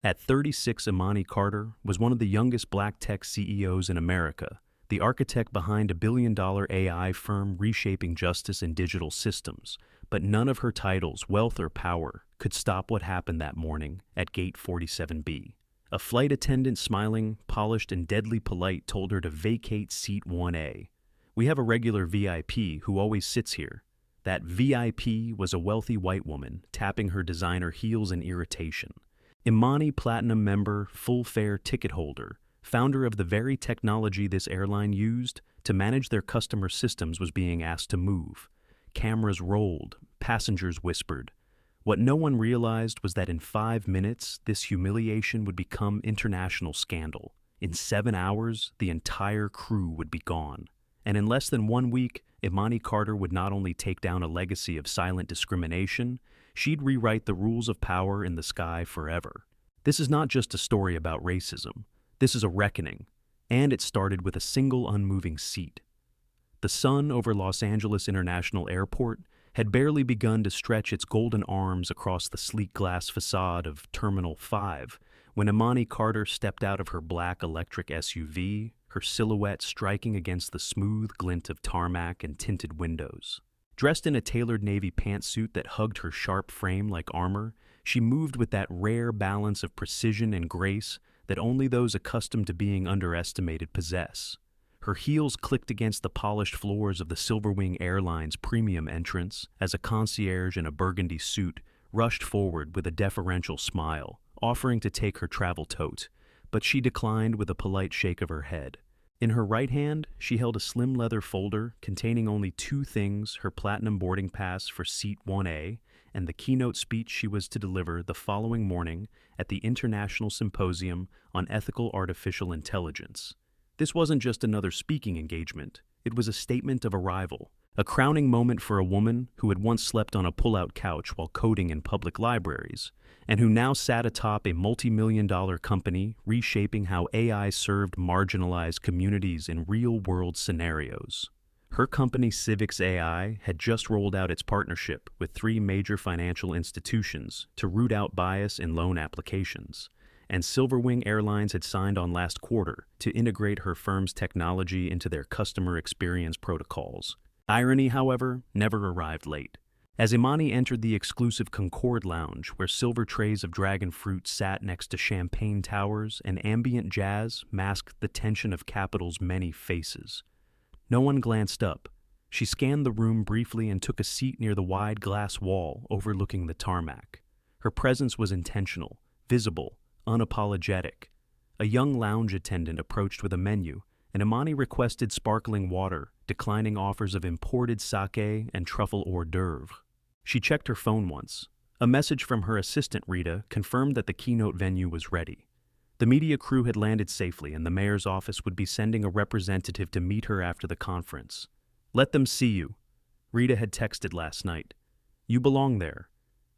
At 36, Imani Carter was one of the youngest black tech CEOs in America, the architect behind a billion-dollar AI firm reshaping justice and digital systems. But none of her titles, wealth, or power could stop what happened that morning at Gate 47B. A flight attendant, smiling, polished, and deadly polite, told her to vacate seat 1A. "We have a regular VIP who always sits here." That VIP was a wealthy white woman, tapping her designer heels in irritation. Imani, platinum member, full-fare ticket holder, founder of the very technology this airline used to manage their customer systems, was being asked to move. Cameras rolled, passengers whispered. What no one realized was that in 5 minutes, this humiliation would become international scandal. In 7 hours, the entire crew would be gone. And in less than 1 week, Imani Carter would not only take down a legacy of silent discrimination, she'd rewrite the rules of power in the sky forever. This is not just a story about racism. This is a reckoning, and it started with a single unmoving seat. The sun over Los Angeles International Airport had barely begun to stretch its golden arms across the sleek glass facade of Terminal 5 when Imani Carter stepped out of her black electric SUV, her silhouette striking against the smooth glint of tarmac and tinted windows. Dressed in a tailored navy pantsuit that hugged her sharp frame like armor, she moved with that rare balance of precision and grace that only those accustomed to being underestimated possess. Her heels clicked against the polished floors of the Silverwing Airlines premium entrance as a concierge in a burgundy suit rushed forward with a deferential smile, offering to take her travel tote, but she declined with a polite shake of her head. In her right hand, she held a slim leather folder containing only 2 things: her platinum boarding pass for seat 1A and the keynote speech she was to deliver the following morning at the International Symposium on Ethical Artificial Intelligence. This wasn't just another speaking engagement. It was a statement of arrival, a crowning moment for a woman who had once slept on a pull-out couch while coding in public libraries, and who now sat atop a multi-million-dollar company reshaping how AI served marginalized communities in real-world scenarios. Her company, Civics AI, had just rolled out its partnership with 3 major financial institutions to root out bias in loan applications, and Silverwing Airlines had signed on last quarter to integrate her firm's technology into their customer experience protocols. Irony, however, never arrived late. As Imani entered the exclusive Concorde Lounge, where silver trays of dragon fruit sat next to champagne towers and ambient jazz masked the tension of capital's many faces. No one glanced up. She scanned the room briefly and took a seat near the wide glass wall overlooking the tarmac. Her presence was intentional, visible, unapologetic. A young lounge attendant approached with a menu, and Imani requested sparkling water, declining offers of imported sake and truffle hors d'oeuvre. She checked her phone once. A message from her assistant, Rita, confirmed that the keynote venue was ready. The media crew had landed safely, and the mayor's office would be sending a representative to meet her after the conference. "Let them see you," Rita had texted last night. "You belong there."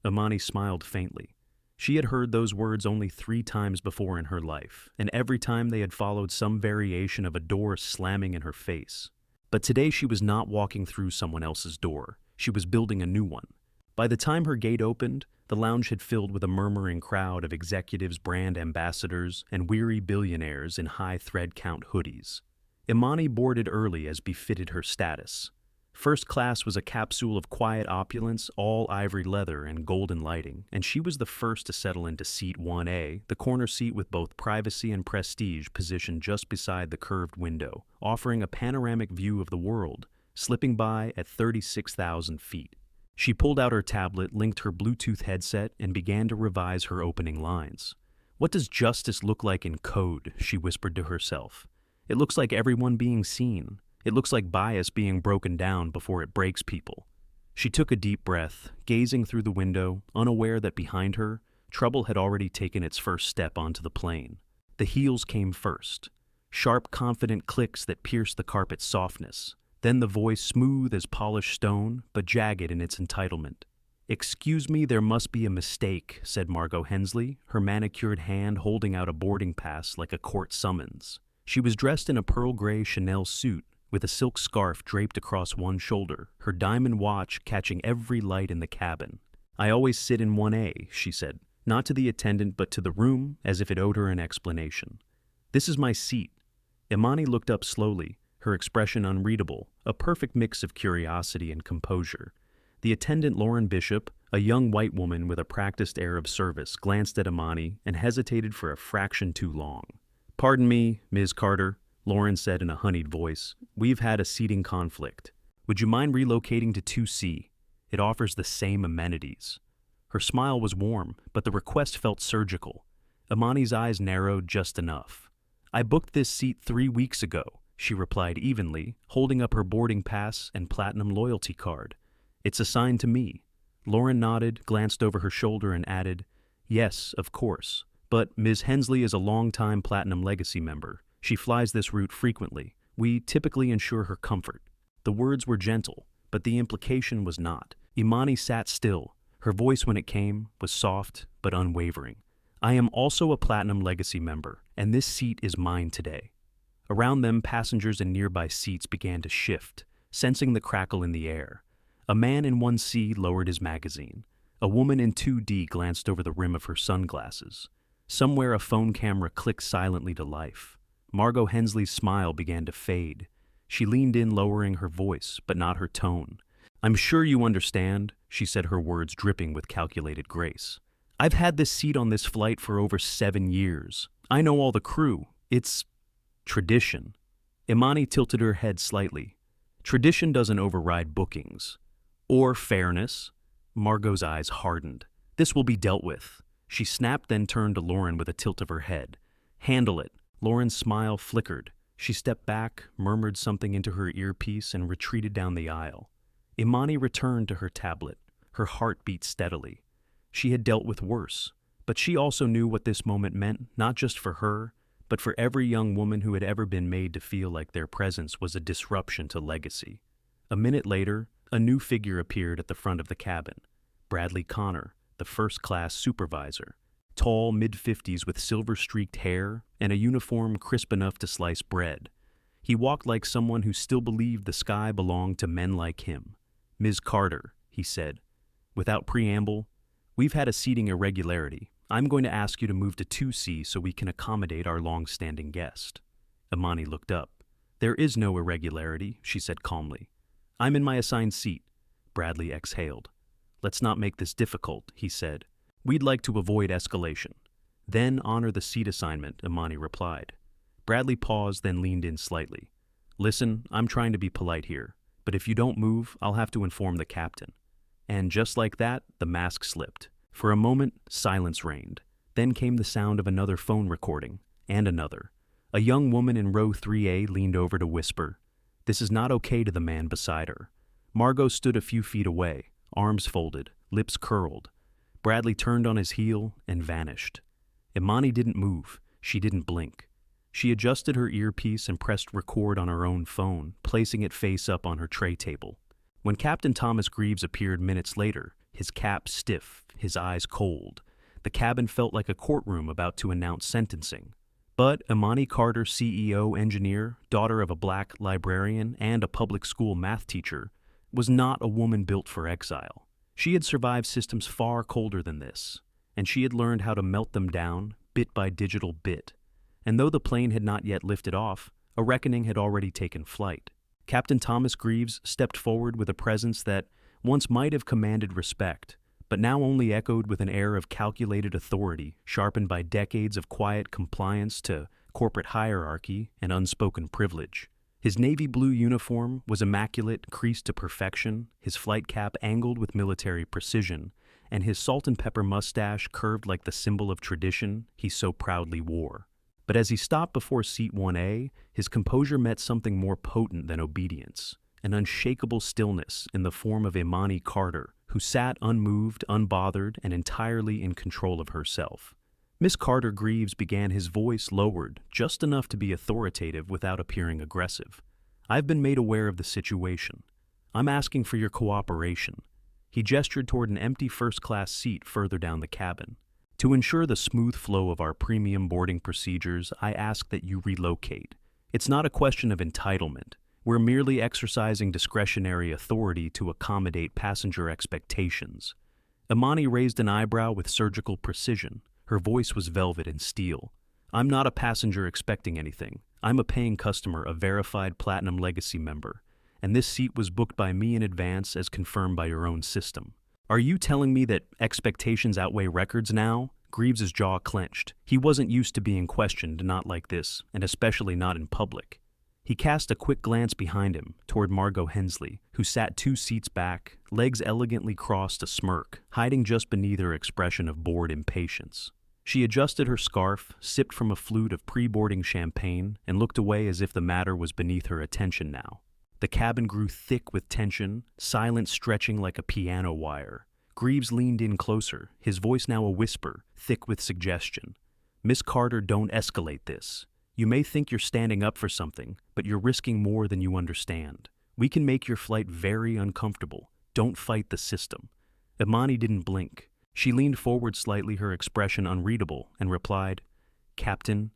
Imani smiled faintly. She had heard those words only 3 times before in her life, and every time they had followed some variation of a door slamming in her face. But today she was not walking through someone else's door. She was building a new one. By the time her gate opened, the lounge had filled with a murmuring crowd of executives, brand ambassadors, and weary billionaires in high thread count hoodies. Imani boarded early as befitted her status. First class was a capsule of quiet opulence, all ivory leather and golden lighting, and she was the first to settle into seat 1A, the corner seat with both privacy and prestige positioned just beside the curved window, offering a panoramic view of the world, slipping by at 36,000 feet. She pulled out her tablet, linked her Bluetooth headset, and began to revise her opening lines. "What does justice look like in code?" she whispered to herself. "It looks like everyone being seen. It looks like bias being broken down before it breaks people." She took a deep breath, gazing through the window, unaware that behind her, trouble had already taken its first step onto the plane. The heels came first, sharp, confident clicks that pierced the carpet's softness. Then the voice, smooth as polished stone, but jagged in its entitlement. "Excuse me, there must be a mistake," said Margot Hensley, her manicured hand holding out a boarding pass like a court summons. She was dressed in a pearl gray Chanel suit, with a silk scarf draped across one shoulder, her diamond watch catching every light in the cabin. "I always sit in 1A, she said. not to the attendant but to the room, as if it owed her an explanation. "This is my seat." Imani looked up slowly, her expression unreadable, a perfect mix of curiosity and composure. The attendant, Lauren Bishop, a young white woman with a practiced air of service, glanced at Imani and hesitated for a fraction too long. "Pardon me, Ms. Carter," Lauren said in a honeyed voice. "We've had a seating conflict. Would you mind relocating to 2C? It offers the same amenities." Her smile was warm, but the request felt surgical. Imani's eyes narrowed just enough. "I booked this seat 3 weeks ago," she replied evenly, holding up her boarding pass and platinum loyalty card. "It's assigned to me." Lauren nodded, glanced over her shoulder, and added, "Yes, of course. But Ms. Hensley is a long-time Platinum Legacy member. She flies this route frequently. We typically ensure her comfort." The words were gentle, but the implication was not. Imani sat still. Her voice, when it came, was soft but unwavering. "I am also a Platinum Legacy member, and this seat is mine today." Around them, passengers in nearby seats began to shift, sensing the crackle in the air. A man in 1C lowered his magazine. A woman in 2D glanced over the rim of her sunglasses. Somewhere a phone camera clicked silently to life. Margot Hensley's smile began to fade. She leaned in, lowering her voice, but not her tone. "I'm sure you understand," she said, her words dripping with calculated grace. "I've had this seat on this flight for over 7 years. I know all the crew. It's tradition." Imani tilted her head slightly. "Tradition doesn't override bookings. Or fairness." Margot's eyes hardened. "This will be dealt with." She snapped, then turned to Lauren with a tilt of her head. "Handle it." Lauren's smile flickered. She stepped back, murmured something into her earpiece, and retreated down the aisle. Imani returned to her tablet. Her heart beat steadily. She had dealt with worse, but she also knew what this moment meant, not just for her, but for every young woman who had ever been made to feel like their presence was a disruption to legacy. A minute later, a new figure appeared at the front of the cabin. Bradley Connor, the first-class supervisor. Tall, mid-50s with silver-streaked hair and a uniform crisp enough to slice bread. He walked like someone who still believed the sky belonged to men like him. "Ms. Carter," he said. Without preamble, "We've had a seating irregularity. I'm going to ask you to move to 2C so we can accommodate our long-standing guest." Imani looked up. "There is no irregularity," she said calmly. "I'm in my assigned seat." Bradley exhaled. "Let's not make this difficult," he said. "We'd like to avoid escalation." "Then honor the seat assignment," Imani replied. Bradley paused, then leaned in slightly. "Listen, I'm trying to be polite here, but if you don't move, I'll have to inform the captain." And just like that, the mask slipped. For a moment, silence reigned. Then came the sound of another phone recording, and another. A young woman in row 3A leaned over to whisper, "This is not okay," to the man beside her. Margot stood a few feet away, arms folded, lips curled. Bradley turned on his heel and vanished. Imani didn't move. She didn't blink. She adjusted her earpiece and pressed record on her own phone, placing it face up on her tray table. When Captain Thomas Greaves appeared minutes later, his cap stiff, his eyes cold, the cabin felt like a courtroom about to announce sentencing. But Imani Carter, CEO engineer, daughter of a black librarian and a public school math teacher, was not a woman built for exile. She had survived systems far colder than this, and she had learned how to melt them down, bit by digital bit. And though the plane had not yet lifted off, a reckoning had already taken flight. Captain Thomas Greaves stepped forward with a presence that once might have commanded respect, but now only echoed with an air of calculated authority, sharpened by decades of quiet compliance to corporate hierarchy and unspoken privilege. His navy blue uniform was immaculate, creased to perfection, his flight cap angled with military precision, and his salt and pepper mustache curved like the symbol of tradition he so proudly wore. But as he stopped before seat 1A, his composure met something more potent than obedience, an unshakable stillness in the form of Imani Carter, who sat unmoved, unbothered, and entirely in control of herself. Miss Carter Greaves began, his voice lowered, just enough to be authoritative without appearing aggressive. "I've been made aware of the situation. I'm asking for your cooperation." He gestured toward an empty first-class seat further down the cabin. "To ensure the smooth flow of our premium boarding procedures, I ask that you relocate. It's not a question of entitlement. We're merely exercising discretionary authority to accommodate passenger expectations." Imani raised an eyebrow with surgical precision. Her voice was velvet and steel. I'm not a passenger expecting anything. I'm a paying customer, a verified Platinum Legacy member. And this seat was booked by me in advance as confirmed by your own system. Are you telling me that expectations outweigh records now? Greaves's jaw clenched. He wasn't used to being questioned, not like this, and especially not in public. He cast a quick glance behind him, toward Margot Hensley, who sat 2 seats back, legs elegantly crossed, a smirk, hiding just beneath her expression of bored impatience. She adjusted her scarf, sipped from a flute of pre-boarding champagne, and looked away as if the matter was beneath her attention now. The cabin grew thick with tension, silence stretching like a piano wire. Greaves leaned in closer, his voice now a whisper, thick with suggestion. Miss Carter, don't escalate this. You may think you're standing up for something, but you're risking more than you understand. We can make your flight very uncomfortable. Don't fight the system. Imani didn't blink. She leaned forward slightly, her expression unreadable, and replied, Captain,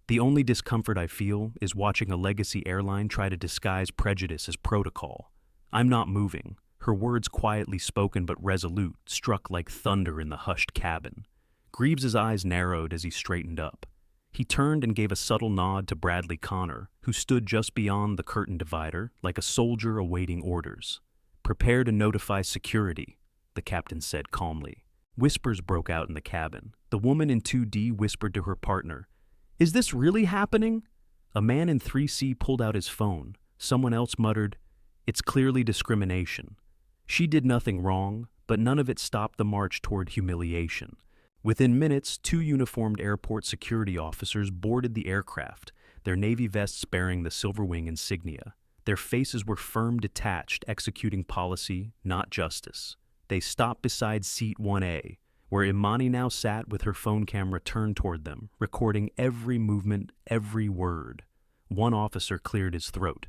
the only discomfort I feel is watching a legacy airline try to disguise prejudice as protocol. I'm not moving. Her words, quietly spoken but resolute, struck like thunder in the hushed cabin. Greaves's eyes narrowed as he straightened up. He turned and gave a subtle nod to Bradley Connor, who stood just beyond the curtain divider, like a soldier awaiting orders. Prepare to notify security, the captain said calmly. Whispers broke out in the cabin. The woman in 2D whispered to her partner, Is this really happening? A man in 3C pulled out his phone. Someone else muttered, It's clearly discrimination. She did nothing wrong, but none of it stopped the march toward humiliation. Within minutes, 2 uniformed airport security officers boarded the aircraft, their navy vests bearing the Silverwing insignia. Their faces were firm, detached, executing policy, not justice. They stopped beside seat 1A, where Imani now sat with her phone camera turned toward them, recording every movement, every word. One officer cleared his throat.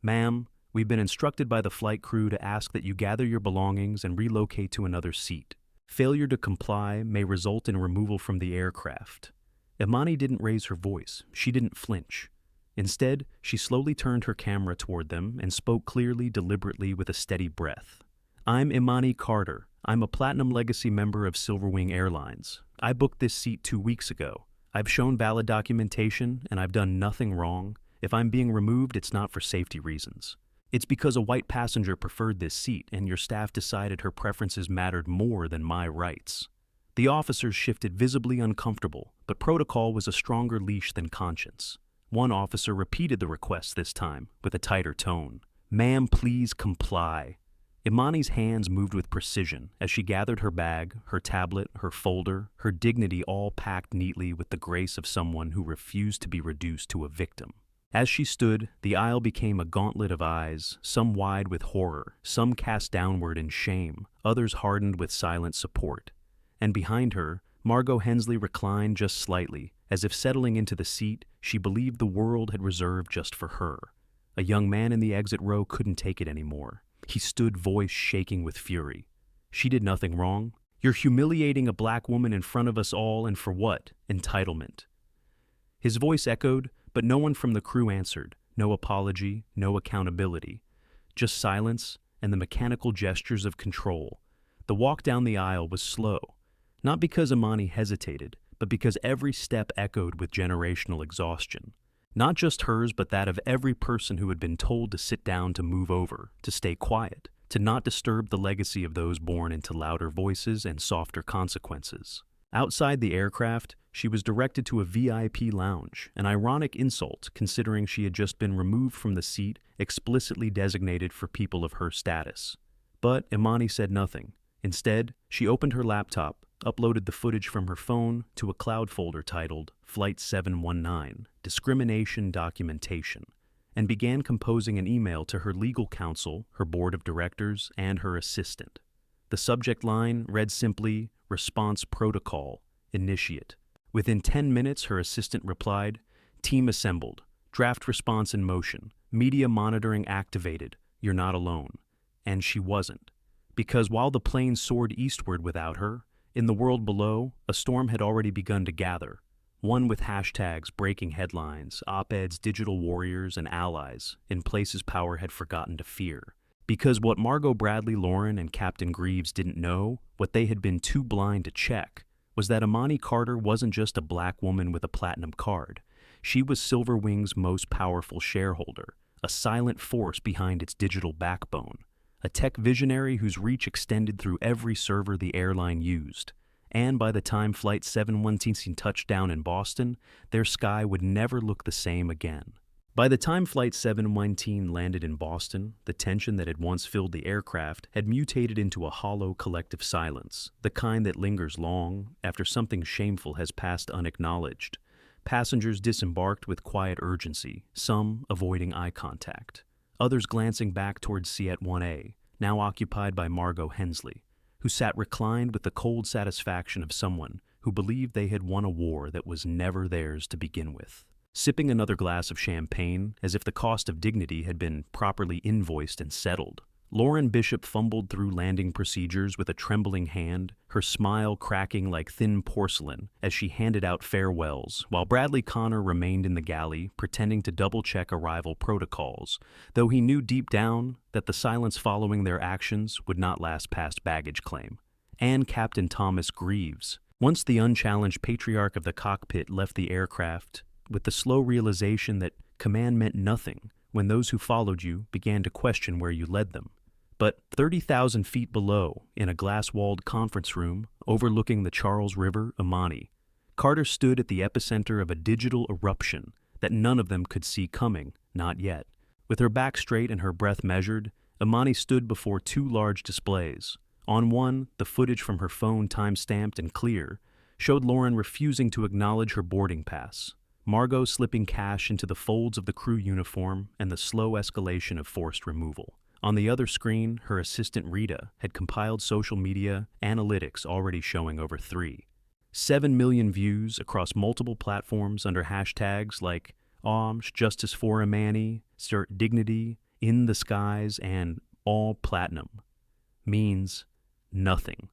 Ma'am, we've been instructed by the flight crew to ask that you gather your belongings and relocate to another seat. Failure to comply may result in removal from the aircraft. Imani didn't raise her voice. She didn't flinch. Instead, she slowly turned her camera toward them and spoke clearly, deliberately, with a steady breath. I'm Imani Carter. I'm a Platinum Legacy member of Silverwing Airlines. I booked this seat 2 weeks ago. I've shown valid documentation, and I've done nothing wrong. If I'm being removed, it's not for safety reasons. It's because a white passenger preferred this seat, and your staff decided her preferences mattered more than my rights. The officers shifted, visibly uncomfortable, but protocol was a stronger leash than conscience. One officer repeated the request this time, with a tighter tone. Ma'am, please comply. Imani's hands moved with precision as she gathered her bag, her tablet, her folder, her dignity all packed neatly with the grace of someone who refused to be reduced to a victim. As she stood, the aisle became a gauntlet of eyes, some wide with horror, some cast downward in shame, others hardened with silent support. And behind her, Margot Hensley reclined just slightly, as if settling into the seat she believed the world had reserved just for her. A young man in the exit row couldn't take it anymore. He stood, voice shaking with fury. She did nothing wrong. You're humiliating a black woman in front of us all, and for what? Entitlement. His voice echoed, but no one from the crew answered. No apology, no accountability. Just silence and the mechanical gestures of control. The walk down the aisle was slow, not because Imani hesitated, but because every step echoed with generational exhaustion. Not just hers, but that of every person who had been told to sit down, to move over, to stay quiet, to not disturb the legacy of those born into louder voices and softer consequences. Outside the aircraft, she was directed to a VIP lounge, an ironic insult considering she had just been removed from the seat explicitly designated for people of her status. But Imani said nothing. Instead, she opened her laptop, uploaded the footage from her phone to a cloud folder titled Flight 719, Discrimination Documentation, and began composing an email to her legal counsel, her board of directors, and her assistant. The subject line read simply, Response Protocol, Initiate. Within 10 minutes, her assistant replied, Team assembled, draft response in motion, media monitoring activated, you're not alone. And she wasn't. Because while the plane soared eastward without her, in the world below, a storm had already begun to gather. One with hashtags, breaking headlines, op-eds, digital warriors, and allies, in places power had forgotten to fear. Because what Margot Bradley Lauren and Captain Greaves didn't know, what they had been too blind to check, was that Imani Carter wasn't just a black woman with a platinum card. She was Silverwing's most powerful shareholder, a silent force behind its digital backbone, a tech visionary whose reach extended through every server the airline used. And by the time Flight 719 touched down in Boston, their sky would never look the same again. By the time Flight 719 landed in Boston, the tension that had once filled the aircraft had mutated into a hollow collective silence, the kind that lingers long after something shameful has passed unacknowledged. Passengers disembarked with quiet urgency, some avoiding eye contact, others glancing back towards Seat 1A, now occupied by Margot Hensley, who sat reclined with the cold satisfaction of someone who believed they had won a war that was never theirs to begin with. Sipping another glass of champagne, as if the cost of dignity had been properly invoiced and settled, Lauren Bishop fumbled through landing procedures with a trembling hand, her smile cracking like thin porcelain as she handed out farewells, while Bradley Connor remained in the galley, pretending to double-check arrival protocols, though he knew deep down that the silence following their actions would not last past baggage claim. And Captain Thomas Greaves, once the unchallenged patriarch of the cockpit, left the aircraft with the slow realization that command meant nothing when those who followed you began to question where you led them. But 30,000 feet below, in a glass-walled conference room overlooking the Charles River, Imani, Carter stood at the epicenter of a digital eruption that none of them could see coming, not yet. With her back straight and her breath measured, Imani stood before two large displays. On one, the footage from her phone, time-stamped and clear, showed Lauren refusing to acknowledge her boarding pass, Margot slipping cash into the folds of the crew uniform, and the slow escalation of forced removal. On the other screen, her assistant Rita had compiled social media analytics already showing over 7 million views across multiple platforms under hashtags like Justice for Imani, Assert Dignity, In the Skies, and All Platinum. Means nothing.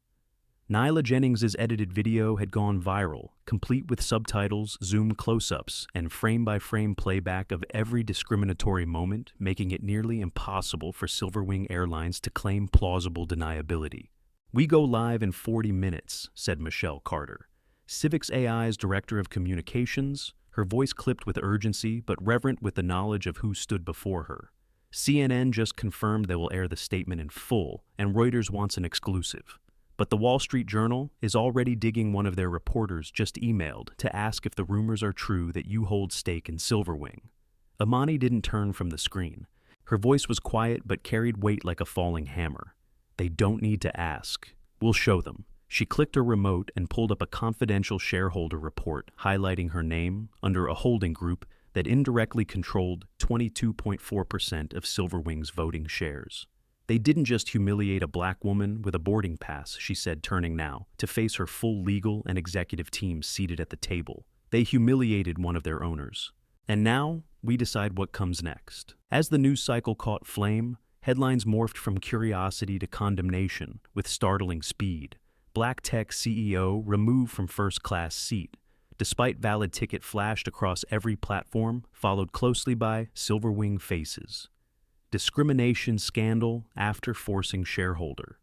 Nyla Jennings' edited video had gone viral, complete with subtitles, zoom close-ups, and frame-by-frame playback of every discriminatory moment, making it nearly impossible for Silverwing Airlines to claim plausible deniability. "We go live in 40 minutes, said Michelle Carter, Civics AI's Director of Communications, her voice clipped with urgency but reverent with the knowledge of who stood before her. CNN just confirmed they will air the statement in full, and Reuters wants an exclusive. But the Wall Street Journal is already digging. One of their reporters just emailed to ask if the rumors are true that you hold stake in Silverwing." Imani didn't turn from the screen. Her voice was quiet but carried weight like a falling hammer. "They don't need to ask. We'll show them." She clicked her remote and pulled up a confidential shareholder report highlighting her name under a holding group that indirectly controlled 22.4% of Silverwing's voting shares. "They didn't just humiliate a black woman with a boarding pass," she said, turning now to face her full legal and executive team seated at the table. "They humiliated one of their owners. And now, we decide what comes next." As the news cycle caught flame, headlines morphed from curiosity to condemnation with startling speed. Black tech CEO removed from first-class seat, despite valid ticket flashed across every platform, followed closely by Silverwing faces. Discrimination scandal after forcing shareholder.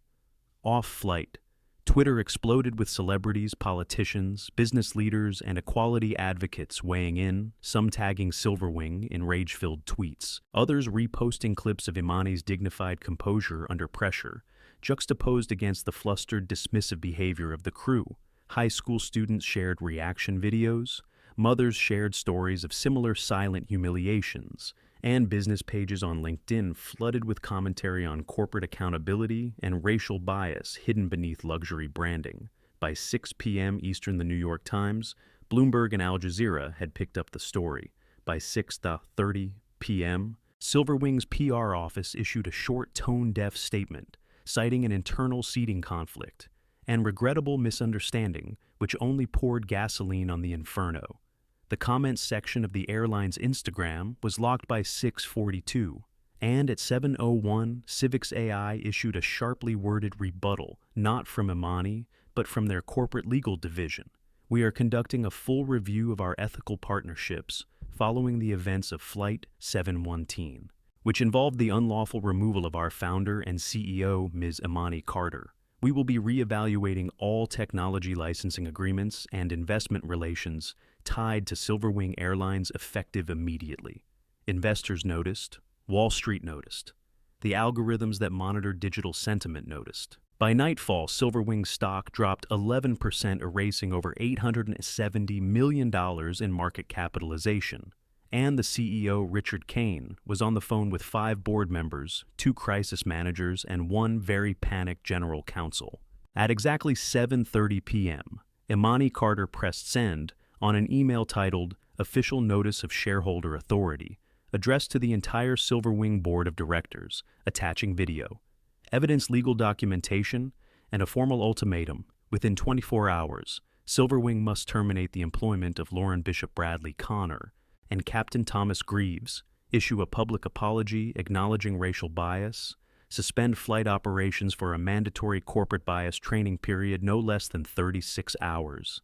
Off flight. Twitter exploded with celebrities, politicians, business leaders, and equality advocates weighing in, some tagging Silverwing in rage-filled tweets, others reposting clips of Imani's dignified composure under pressure, juxtaposed against the flustered, dismissive behavior of the crew. High school students shared reaction videos, mothers shared stories of similar silent humiliations, and business pages on LinkedIn flooded with commentary on corporate accountability and racial bias hidden beneath luxury branding. By 6 p.m. Eastern, the New York Times, Bloomberg and Al Jazeera had picked up the story. By 6:30 p.m., Silverwing's PR office issued a short, tone-deaf statement, citing an internal seating conflict and regrettable misunderstanding which only poured gasoline on the inferno. The comments section of the airline's Instagram was locked by 6:42, and at 7:01, Civics AI issued a sharply worded rebuttal, not from Imani, but from their corporate legal division. "We are conducting a full review of our ethical partnerships following the events of Flight 719. which involved the unlawful removal of our founder and CEO, Ms. Imani Carter. We will be reevaluating all technology licensing agreements and investment relations tied to Silverwing Airlines effective immediately. Investors noticed, Wall Street noticed. The algorithms that monitor digital sentiment noticed. By nightfall, Silverwing stock dropped 11%, erasing over $870 million in market capitalization. And the CEO, Richard Kane, was on the phone with 5 board members, 2 crisis managers, and 1 very panicked general counsel. At exactly 7:30 p.m., Imani Carter pressed send on an email titled Official Notice of Shareholder Authority, addressed to the entire Silverwing Board of Directors, attaching video, evidence, legal documentation, and a formal ultimatum. Within 24 hours, Silverwing must terminate the employment of Lauren Bishop Bradley Connor and Captain Thomas Greaves, issue a public apology acknowledging racial bias, suspend flight operations for a mandatory corporate bias training period no less than 36 hours,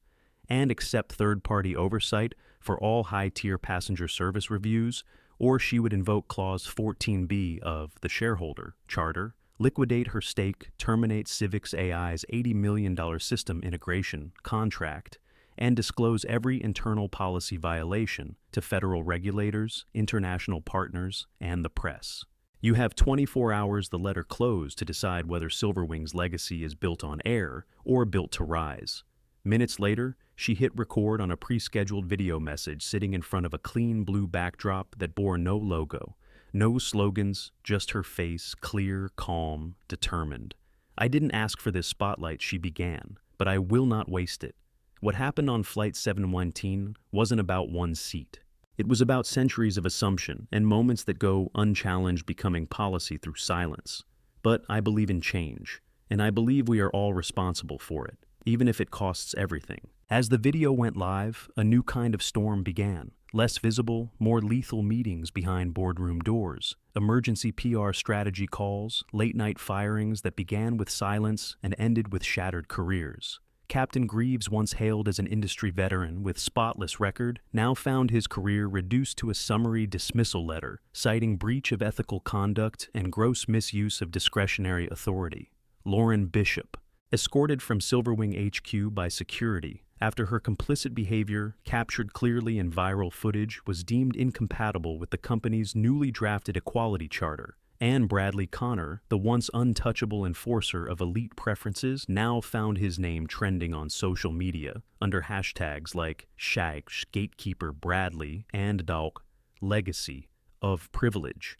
and accept third-party oversight for all high-tier passenger service reviews, or she would invoke Clause 14B of the shareholder charter, liquidate her stake, terminate Civix AI's $80 million system integration contract, and disclose every internal policy violation to federal regulators, international partners, and the press. You have 24 hours the letter closed to decide whether Silverwing's legacy is built on air or built to rise. Minutes later, she hit record on a pre-scheduled video message sitting in front of a clean blue backdrop that bore no logo, no slogans, just her face, clear, calm, determined. "I didn't ask for this spotlight," she began, "but I will not waste it. What happened on Flight 719 wasn't about one seat. It was about centuries of assumption and moments that go unchallenged becoming policy through silence. But I believe in change, and I believe we are all responsible for it, even if it costs everything." As the video went live, a new kind of storm began. Less visible, more lethal meetings behind boardroom doors, emergency PR strategy calls, late-night firings that began with silence and ended with shattered careers. Captain Greaves, once hailed as an industry veteran with spotless record, now found his career reduced to a summary dismissal letter, citing breach of ethical conduct and gross misuse of discretionary authority. Lauren Bishop, escorted from Silverwing HQ by security after her complicit behavior, captured clearly in viral footage, was deemed incompatible with the company's newly drafted equality charter. And Bradley Connor, the once untouchable enforcer of elite preferences, now found his name trending on social media under hashtags like Shags, Gatekeeper Bradley, and Dalk, Legacy of Privilege.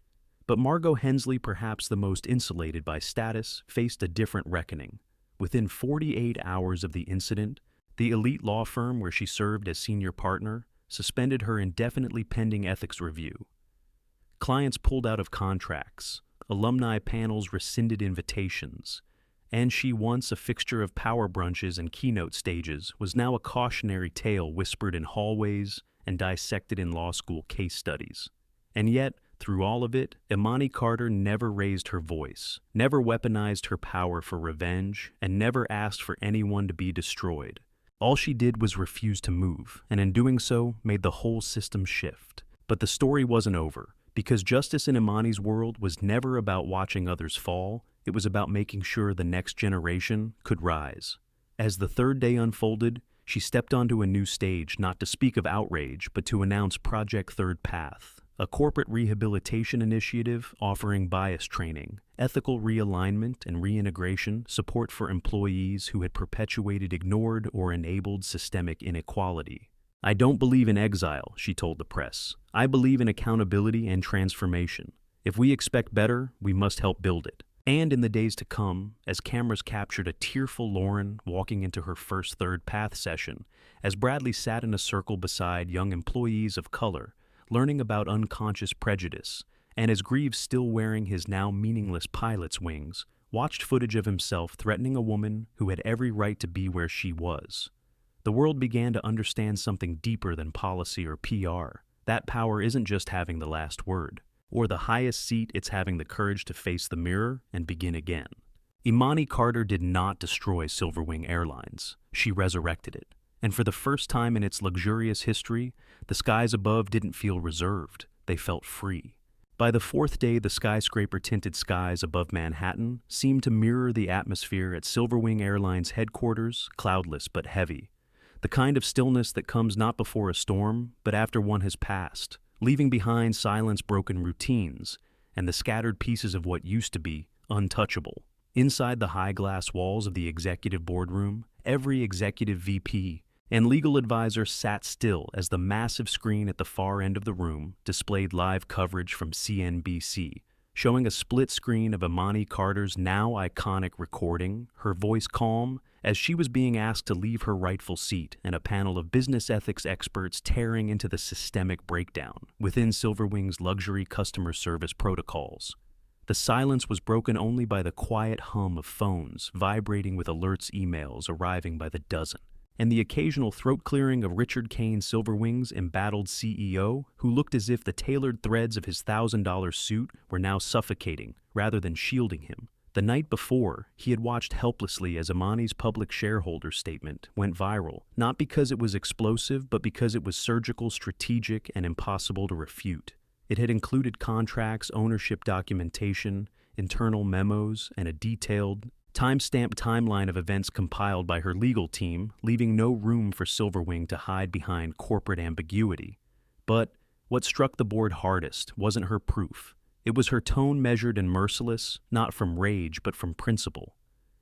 But Margot Hensley, perhaps the most insulated by status, faced a different reckoning. Within 48 hours of the incident, the elite law firm where she served as senior partner suspended her indefinitely pending ethics review. Clients pulled out of contracts, alumni panels rescinded invitations, and she, once a fixture of power brunches and keynote stages, was now a cautionary tale whispered in hallways and dissected in law school case studies. And yet, through all of it, Imani Carter never raised her voice, never weaponized her power for revenge, and never asked for anyone to be destroyed. All she did was refuse to move, and in doing so, made the whole system shift. But the story wasn't over. Because justice in Imani's world was never about watching others fall, it was about making sure the next generation could rise. As the third day unfolded, she stepped onto a new stage not to speak of outrage, but to announce Project Third Path, a corporate rehabilitation initiative offering bias training, ethical realignment and reintegration, support for employees who had perpetuated, ignored, or enabled systemic inequality. "I don't believe in exile," she told the press. "I believe in accountability and transformation. If we expect better, we must help build it." And in the days to come, as cameras captured a tearful Lauren walking into her first Third Path session, as Bradley sat in a circle beside young employees of color, learning about unconscious prejudice, and as Greaves, still wearing his now meaningless pilot's wings, watched footage of himself threatening a woman who had every right to be where she was, the world began to understand something deeper than policy or PR. That power isn't just having the last word, or the highest seat, it's having the courage to face the mirror and begin again. Imani Carter did not destroy Silverwing Airlines. She resurrected it. And for the first time in its luxurious history, the skies above didn't feel reserved. They felt free. By the fourth day, the skyscraper-tinted skies above Manhattan seemed to mirror the atmosphere at Silverwing Airlines headquarters, cloudless but heavy. The kind of stillness that comes not before a storm, but after one has passed, leaving behind silence-broken routines and the scattered pieces of what used to be untouchable. Inside the high glass walls of the executive boardroom, every executive VP and legal advisor sat still as the massive screen at the far end of the room displayed live coverage from CNBC, showing a split screen of Imani Carter's now iconic recording, her voice calm, as she was being asked to leave her rightful seat, and a panel of business ethics experts tearing into the systemic breakdown within Silverwing's luxury customer service protocols. The silence was broken only by the quiet hum of phones vibrating with alerts emails arriving by the dozen, and the occasional throat clearing of Richard Kane Silverwing's embattled CEO, who looked as if the tailored threads of his $1,000 suit were now suffocating rather than shielding him. The night before, he had watched helplessly as Imani's public shareholder statement went viral, not because it was explosive, but because it was surgical, strategic, and impossible to refute. It had included contracts, ownership documentation, internal memos, and a detailed, time-stamped timeline of events compiled by her legal team, leaving no room for Silverwing to hide behind corporate ambiguity. But what struck the board hardest wasn't her proof. It was her tone, measured and merciless, not from rage but from principle.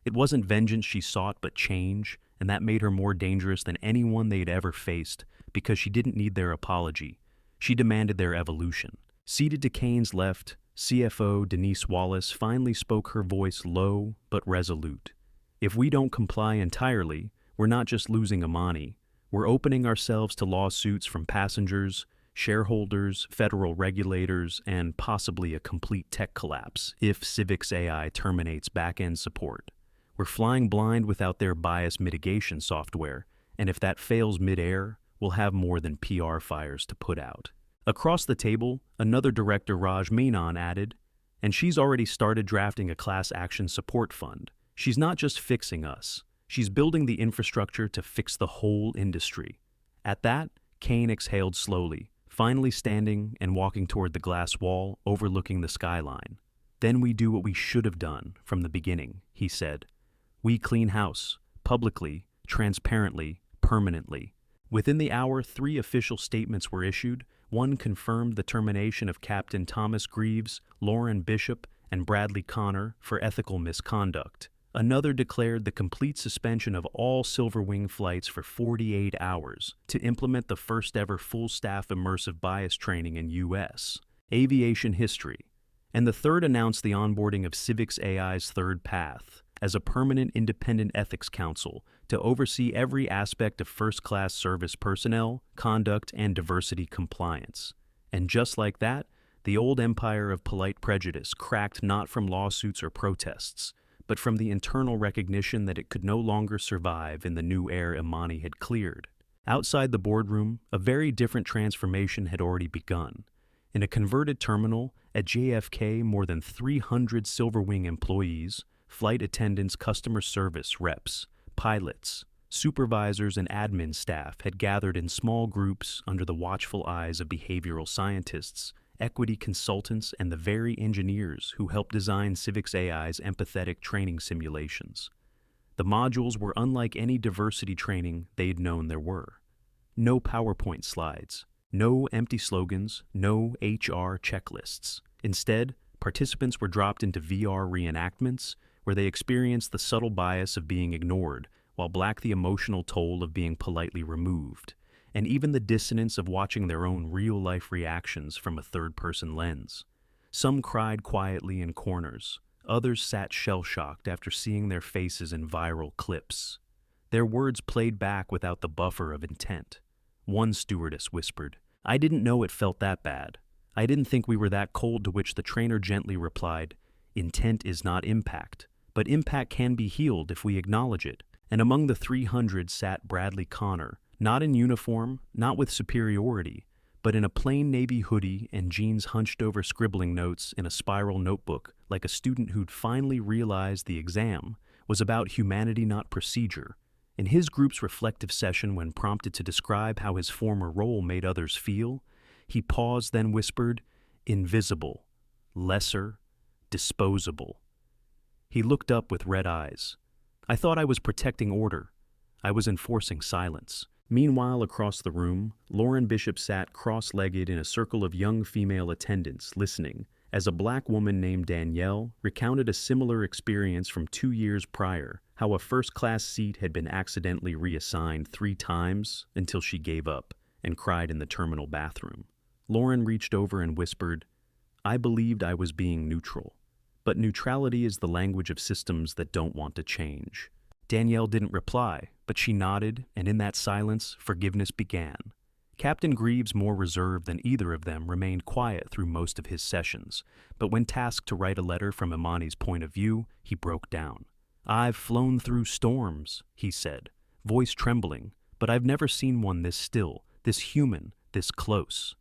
It wasn't vengeance she sought but change, and that made her more dangerous than anyone they'd ever faced because she didn't need their apology. She demanded their evolution. Seated to Kane's left, CFO Denise Wallace finally spoke, her voice low but resolute. If we don't comply entirely, we're not just losing Imani. We're opening ourselves to lawsuits from passengers, shareholders, federal regulators, and possibly a complete tech collapse if Civix AI terminates back-end support. We're flying blind without their bias mitigation software, and if that fails mid-air, we'll have more than PR fires to put out. Across the table, another director, Raj Menon, added, and she's already started drafting a class action support fund. She's not just fixing us, she's building the infrastructure to fix the whole industry. At that, Kane exhaled slowly, finally standing and walking toward the glass wall overlooking the skyline. Then we do what we should have done from the beginning, he said. We clean house, publicly, transparently, permanently. Within the hour, 3 official statements were issued. One confirmed the termination of Captain Thomas Greaves, Lauren Bishop, and Bradley Connor for ethical misconduct. Another declared the complete suspension of all Silverwing flights for 48 hours to implement the first-ever full-staff immersive bias training in U.S. aviation history. And the third announced the onboarding of Civix AI's third path as a permanent independent ethics council to oversee every aspect of first-class service personnel, conduct, and diversity compliance. And just like that, the old empire of polite prejudice cracked not from lawsuits or protests, but from the internal recognition that it could no longer survive in the new air Imani had cleared. Outside the boardroom, a very different transformation had already begun. In a converted terminal at JFK, more than 300 Silverwing employees, flight attendants, customer service reps, pilots, supervisors, and admin staff had gathered in small groups under the watchful eyes of behavioral scientists, equity consultants, and the very engineers who helped design Civix AI's empathetic training simulations. The modules were unlike any diversity training they'd known there were. No PowerPoint slides, no empty slogans, no HR checklists. Instead, participants were dropped into VR reenactments where they experienced the subtle bias of being ignored while black the emotional toll of being politely removed, and even the dissonance of watching their own real-life reactions from a third-person lens. Some cried quietly in corners. Others sat shell-shocked after seeing their faces in viral clips. Their words played back without the buffer of intent. One stewardess whispered, "I didn't know it felt that bad. I didn't think we were that cold," to which the trainer gently replied, "Intent is not impact, but impact can be healed if we acknowledge it." And among the 300 sat Bradley Connor, not in uniform, not with superiority, but in a plain navy hoodie and jeans hunched over scribbling notes in a spiral notebook, like a student who'd finally realized the exam was about humanity, not procedure. In his group's reflective session, when prompted to describe how his former role made others feel, he paused, then whispered, invisible, lesser, disposable. He looked up with red eyes. I thought I was protecting order. I was enforcing silence. Meanwhile, across the room, Lauren Bishop sat cross-legged in a circle of young female attendants, listening, as a black woman named Danielle recounted a similar experience from 2 years prior, how a first-class seat had been accidentally reassigned 3 times until she gave up and cried in the terminal bathroom. Lauren reached over and whispered, "I believed I was being neutral, but neutrality is the language of systems that don't want to change." Danielle didn't reply, but she nodded, and in that silence, forgiveness began. Captain Greaves, more reserved than either of them, remained quiet through most of his sessions, but when tasked to write a letter from Imani's point of view, he broke down. "I've flown through storms," he said, voice trembling, "but I've never seen one this still, this human, this close."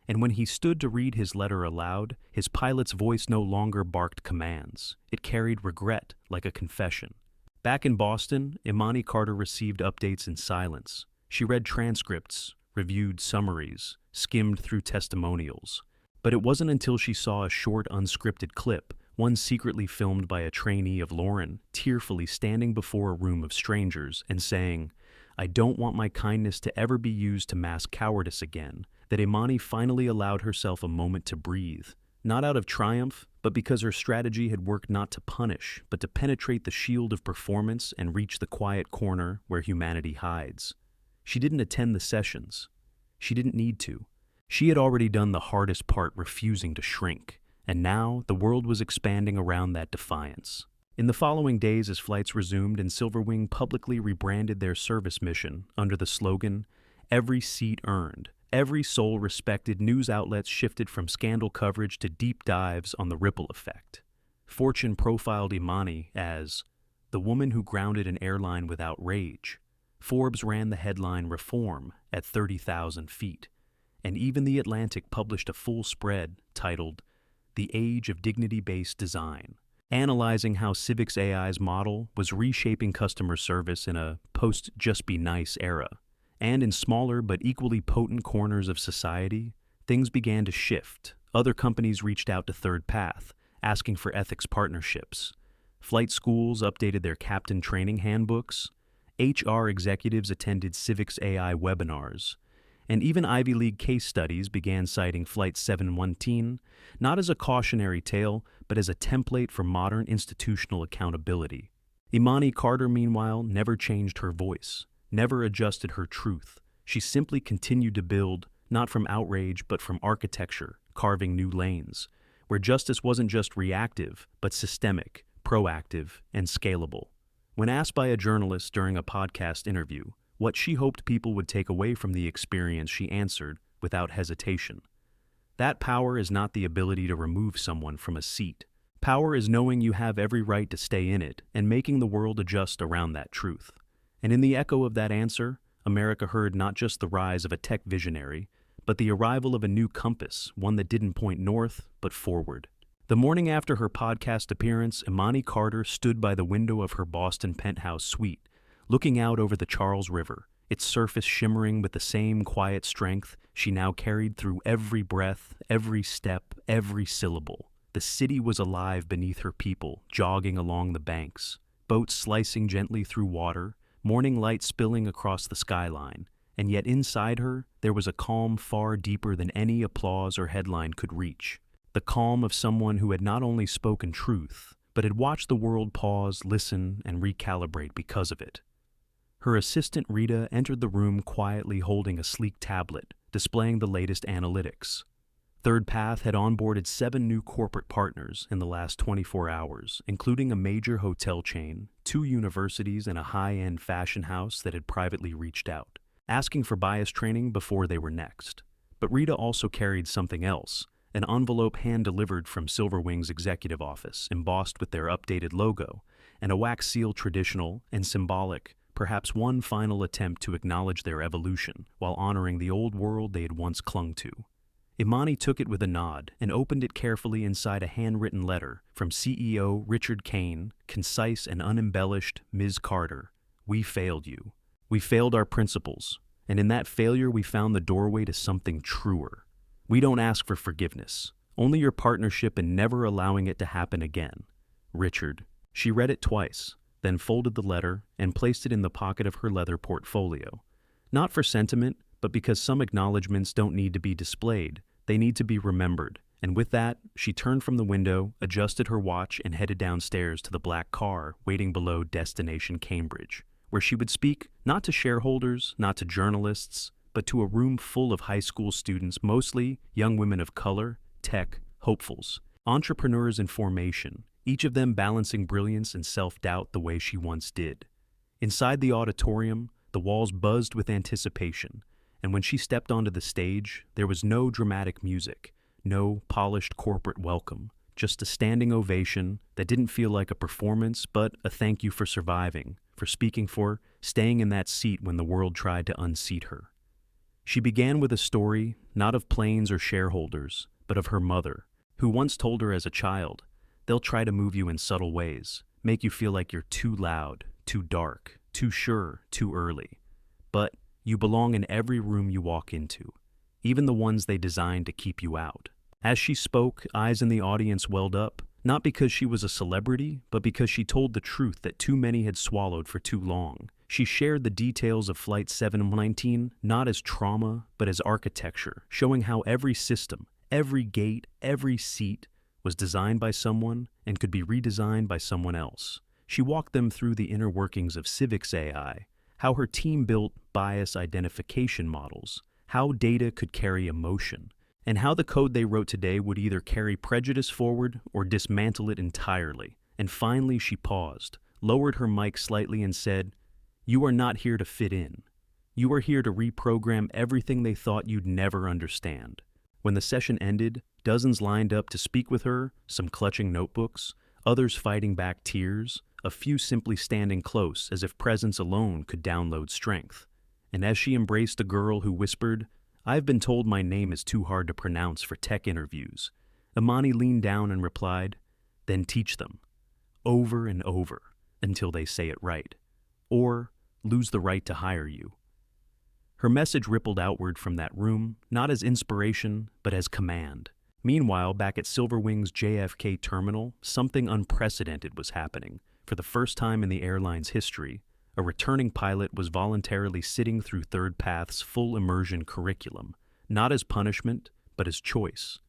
And when he stood to read his letter aloud, his pilot's voice no longer barked commands. It carried regret, like a confession. Back in Boston, Imani Carter received updates in silence. She read transcripts, reviewed summaries, skimmed through testimonials. But it wasn't until she saw a short, unscripted clip, one secretly filmed by a trainee of Lauren, tearfully standing before a room of strangers and saying, "I don't want my kindness to ever be used to mask cowardice again," that Imani finally allowed herself a moment to breathe. Not out of triumph, but because her strategy had worked not to punish, but to penetrate the shield of performance and reach the quiet corner where humanity hides. She didn't attend the sessions. She didn't need to. She had already done the hardest part, refusing to shrink, and now the world was expanding around that defiance. In the following days, as flights resumed and Silverwing publicly rebranded their service mission under the slogan, "Every seat earned," every soul respected, news outlets shifted from scandal coverage to deep dives on the ripple effect. Fortune profiled Imani as the woman who grounded an airline without rage. Forbes ran the headline "Reform" at 30,000 feet. And even The Atlantic published a full spread titled "The Age of Dignity-Based Design," analyzing how Civic's AI's model was reshaping customer service in a post-just-be-nice era. And in smaller but equally potent corners of society, things began to shift. Other companies reached out to Third Path, asking for ethics partnerships. Flight schools updated their captain training handbooks. HR executives attended Civic's AI webinars. And even Ivy League case studies began citing Flight 719, not as a cautionary tale, but as a template for modern institutional accountability. Imani Carter, meanwhile, never changed her voice, never adjusted her truth. She simply continued to build, not from outrage, but from architecture, carving new lanes, where justice wasn't just reactive, but systemic, proactive, and scalable. When asked by a journalist during a podcast interview what she hoped people would take away from the experience, she answered, without hesitation, "That power is not the ability to remove someone from a seat. Power is knowing you have every right to stay in it and making the world adjust around that truth." And in the echo of that answer, America heard not just the rise of a tech visionary, but the arrival of a new compass, one that didn't point north, but forward. The morning after her podcast appearance, Imani Carter stood by the window of her Boston penthouse suite, looking out over the Charles River, its surface shimmering with the same quiet strength she now carried through every breath, every step, every syllable. The city was alive beneath her people, jogging along the banks, boats slicing gently through water, morning light spilling across the skyline, and yet inside her there was a calm far deeper than any applause or headline could reach. The calm of someone who had not only spoken truth, but had watched the world pause, listen, and recalibrate because of it. Her assistant Rita entered the room quietly holding a sleek tablet, displaying the latest analytics. Third Path had onboarded 7 new corporate partners in the last 24 hours, including a major hotel chain, 2 universities, and a high-end fashion house that had privately reached out, asking for bias training before they were next. But Rita also carried something else, an envelope hand-delivered from Silverwing's executive office, embossed with their updated logo, and a wax seal traditional and symbolic, perhaps one final attempt to acknowledge their evolution while honoring the old world they had once clung to. Imani took it with a nod and opened it carefully inside a handwritten letter from CEO Richard Kane, concise and unembellished. "Ms. Carter, we failed you. We failed our principles, and in that failure we found the doorway to something truer. We don't ask for forgiveness, Only your partnership in never allowing it to happen again. Richard. She read it twice, then folded the letter and placed it in the pocket of her leather portfolio. Not for sentiment, but because some acknowledgments don't need to be displayed, they need to be remembered. And with that, she turned from the window, adjusted her watch, and headed downstairs to the black car waiting below Destination Cambridge, where she would speak not to shareholders, not to journalists, but to a room full of high school students, mostly young women of color, tech, hopefuls, entrepreneurs in formation, each of them balancing brilliance and self-doubt the way she once did. Inside the auditorium, the walls buzzed with anticipation, and when she stepped onto the stage, there was no dramatic music, no polished corporate welcome, just a standing ovation that didn't feel like a performance, but a thank you for surviving, for speaking for, staying in that seat when the world tried to unseat her. She began with a story, not of planes or shareholders, but of her mother, who once told her as a child, "They'll try to move you in subtle ways, make you feel like you're too loud, too dark, too sure, too early. But you belong in every room you walk into, even the ones they designed to keep you out." As she spoke, eyes in the audience welled up, not because she was a celebrity, but because she told the truth that too many had swallowed for too long. She shared the details of Flight 719 not as trauma, but as architecture, showing how every system, every gate, every seat was designed by someone and could be redesigned by someone else. She walked them through the inner workings of Civics AI, how her team built bias identification models, how data could carry emotion, and how the code they wrote today would either carry prejudice forward or dismantle it entirely. And finally she paused, lowered her mic slightly and said, "You are not here to fit in. You are here to reprogram everything they thought you'd never understand." When the session ended, dozens lined up to speak with her, some clutching notebooks, others fighting back tears, a few simply standing close as if presence alone could download strength. And as she embraced a girl who whispered, "I've been told my name is too hard to pronounce for tech interviews," Imani leaned down and replied, "Then teach them, over and over, until they say it right, or lose the right to hire you." Her message rippled outward from that room, not as inspiration, but as command. Meanwhile, back at Silverwing's JFK terminal, something unprecedented was happening. For the first time in the airline's history, a returning pilot was voluntarily sitting through Third Path's full immersion curriculum, not as punishment, but as choice.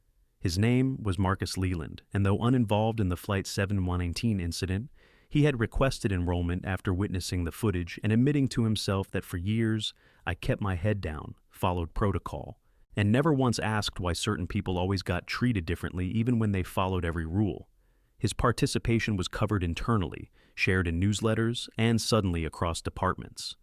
His name was Marcus Leland, and though uninvolved in the Flight 719 incident, he had requested enrollment after witnessing the footage and admitting to himself that for years, "I kept my head down, followed protocol, and never once asked why certain people always got treated differently even when they followed every rule." His participation was covered internally, shared in newsletters, and suddenly across departments.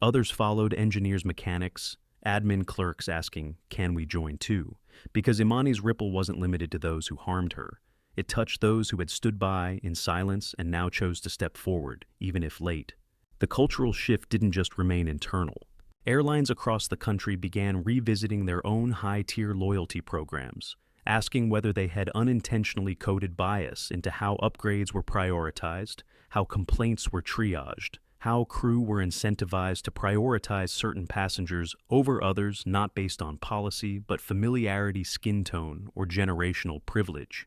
Others followed: engineers, mechanics, admin clerks asking, "Can we join too?" Because Imani's ripple wasn't limited to those who harmed her. It touched those who had stood by in silence and now chose to step forward, even if late. The cultural shift didn't just remain internal. Airlines across the country began revisiting their own high-tier loyalty programs, asking whether they had unintentionally coded bias into how upgrades were prioritized, how complaints were triaged, how crew were incentivized to prioritize certain passengers over others not based on policy but familiarity, skin tone, or generational privilege.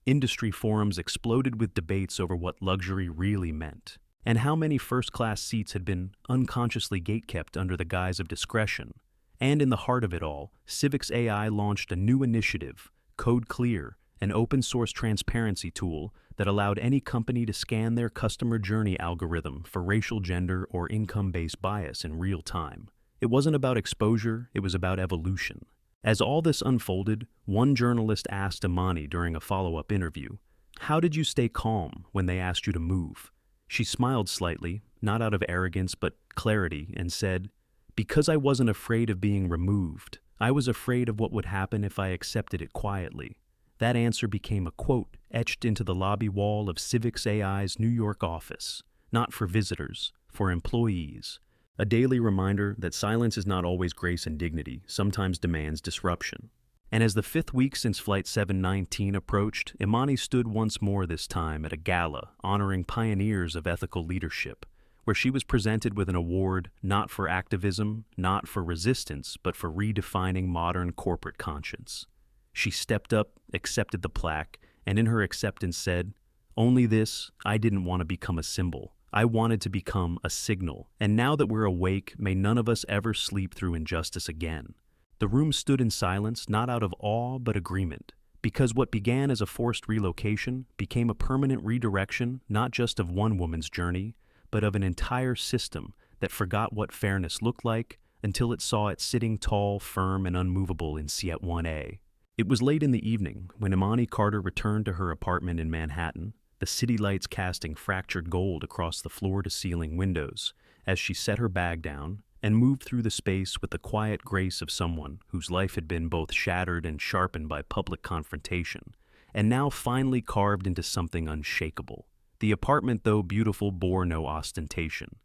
Industry forums exploded with debates over what luxury really meant, and how many first-class seats had been unconsciously gatekept under the guise of discretion. And in the heart of it all, Civics AI launched a new initiative, Code Clear, an open-source transparency tool that allowed any company to scan their customer journey algorithm for racial, gender, or income-based bias in real time. It wasn't about exposure, it was about evolution. As all this unfolded, one journalist asked Imani during a follow-up interview, "How did you stay calm when they asked you to move?" She smiled slightly, not out of arrogance but clarity, and said, "Because I wasn't afraid of being removed. I was afraid of what would happen if I accepted it quietly." That answer became a quote etched into the lobby wall of Civics AI's New York office, not for visitors, for employees. A daily reminder that silence is not always grace and dignity, sometimes demands disruption. And as the 5th week since Flight 719 approached, Imani stood once more, this time at a gala honoring pioneers of ethical leadership, where she was presented with an award not for activism, not for resistance, but for redefining modern corporate conscience. She stepped up, accepted the plaque, and in her acceptance said, "Only this, I didn't want to become a symbol. I wanted to become a signal, and now that we're awake, may none of us ever sleep through injustice again." The room stood in silence, not out of awe, but agreement, because what began as a forced relocation became a permanent redirection, not just of one woman's journey, but of an entire system that forgot what fairness looked like until it saw it sitting tall, firm, and unmovable in Siet 1A. It was late in the evening when Imani Carter returned to her apartment in Manhattan, the city lights casting fractured gold across the floor-to-ceiling windows, as she set her bag down and moved through the space with the quiet grace of someone whose life had been both shattered and sharpened by public confrontation, and now finally carved into something unshakable. The apartment, though beautiful, bore no ostentation.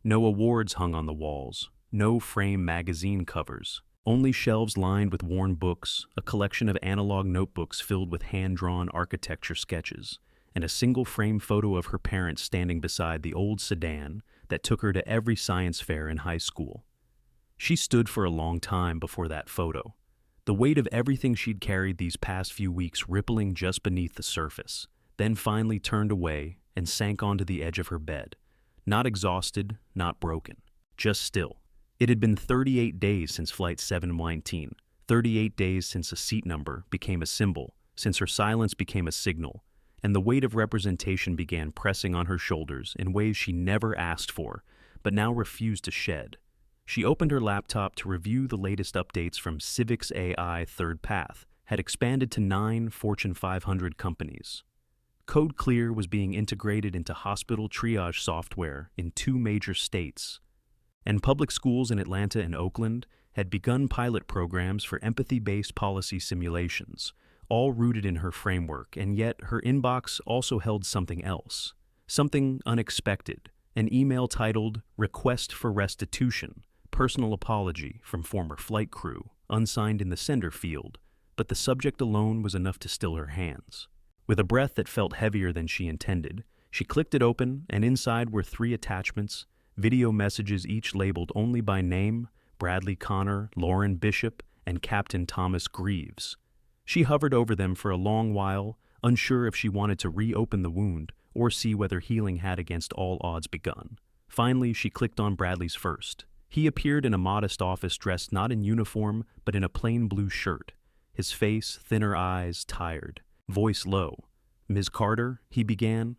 No awards hung on the walls, no frame magazine covers, only shelves lined with worn books, a collection of analog notebooks filled with hand-drawn architecture sketches, and a single frame photo of her parents standing beside the old sedan that took her to every science fair in high school. She stood for a long time before that photo, the weight of everything she'd carried these past few weeks rippling just beneath the surface, then finally turned away and sank onto the edge of her bed, not exhausted, not broken, just still. It had been 38 days since Flight 719, 38 days since a seat number became a symbol, since her silence became a signal, and the weight of representation began pressing on her shoulders in ways she never asked for, but now refused to shed. She opened her laptop to review the latest updates from Civics AI Third Path, had expanded to 9 Fortune 500 companies. Code Clear was being integrated into hospital triage software in 2 major states, and public schools in Atlanta and Oakland had begun pilot programs for empathy-based policy simulations, all rooted in her framework, and yet her inbox also held something else, something unexpected, an email titled "Request for Restitution, Personal Apology from Former Flight Crew," unsigned in the sender field, but the subject alone was enough to still her hands. With a breath that felt heavier than she intended, she clicked it open, and inside were 3 attachments, video messages each labeled only by name: Bradley Connor, Lauren Bishop, and Captain Thomas Greaves. She hovered over them for a long while, unsure if she wanted to reopen the wound or see whether healing had against all odds begun. Finally, she clicked on Bradley's first. He appeared in a modest office dressed not in uniform, but in a plain blue shirt. His face, thinner eyes, tired. Voice low. "Ms. Carter," he began,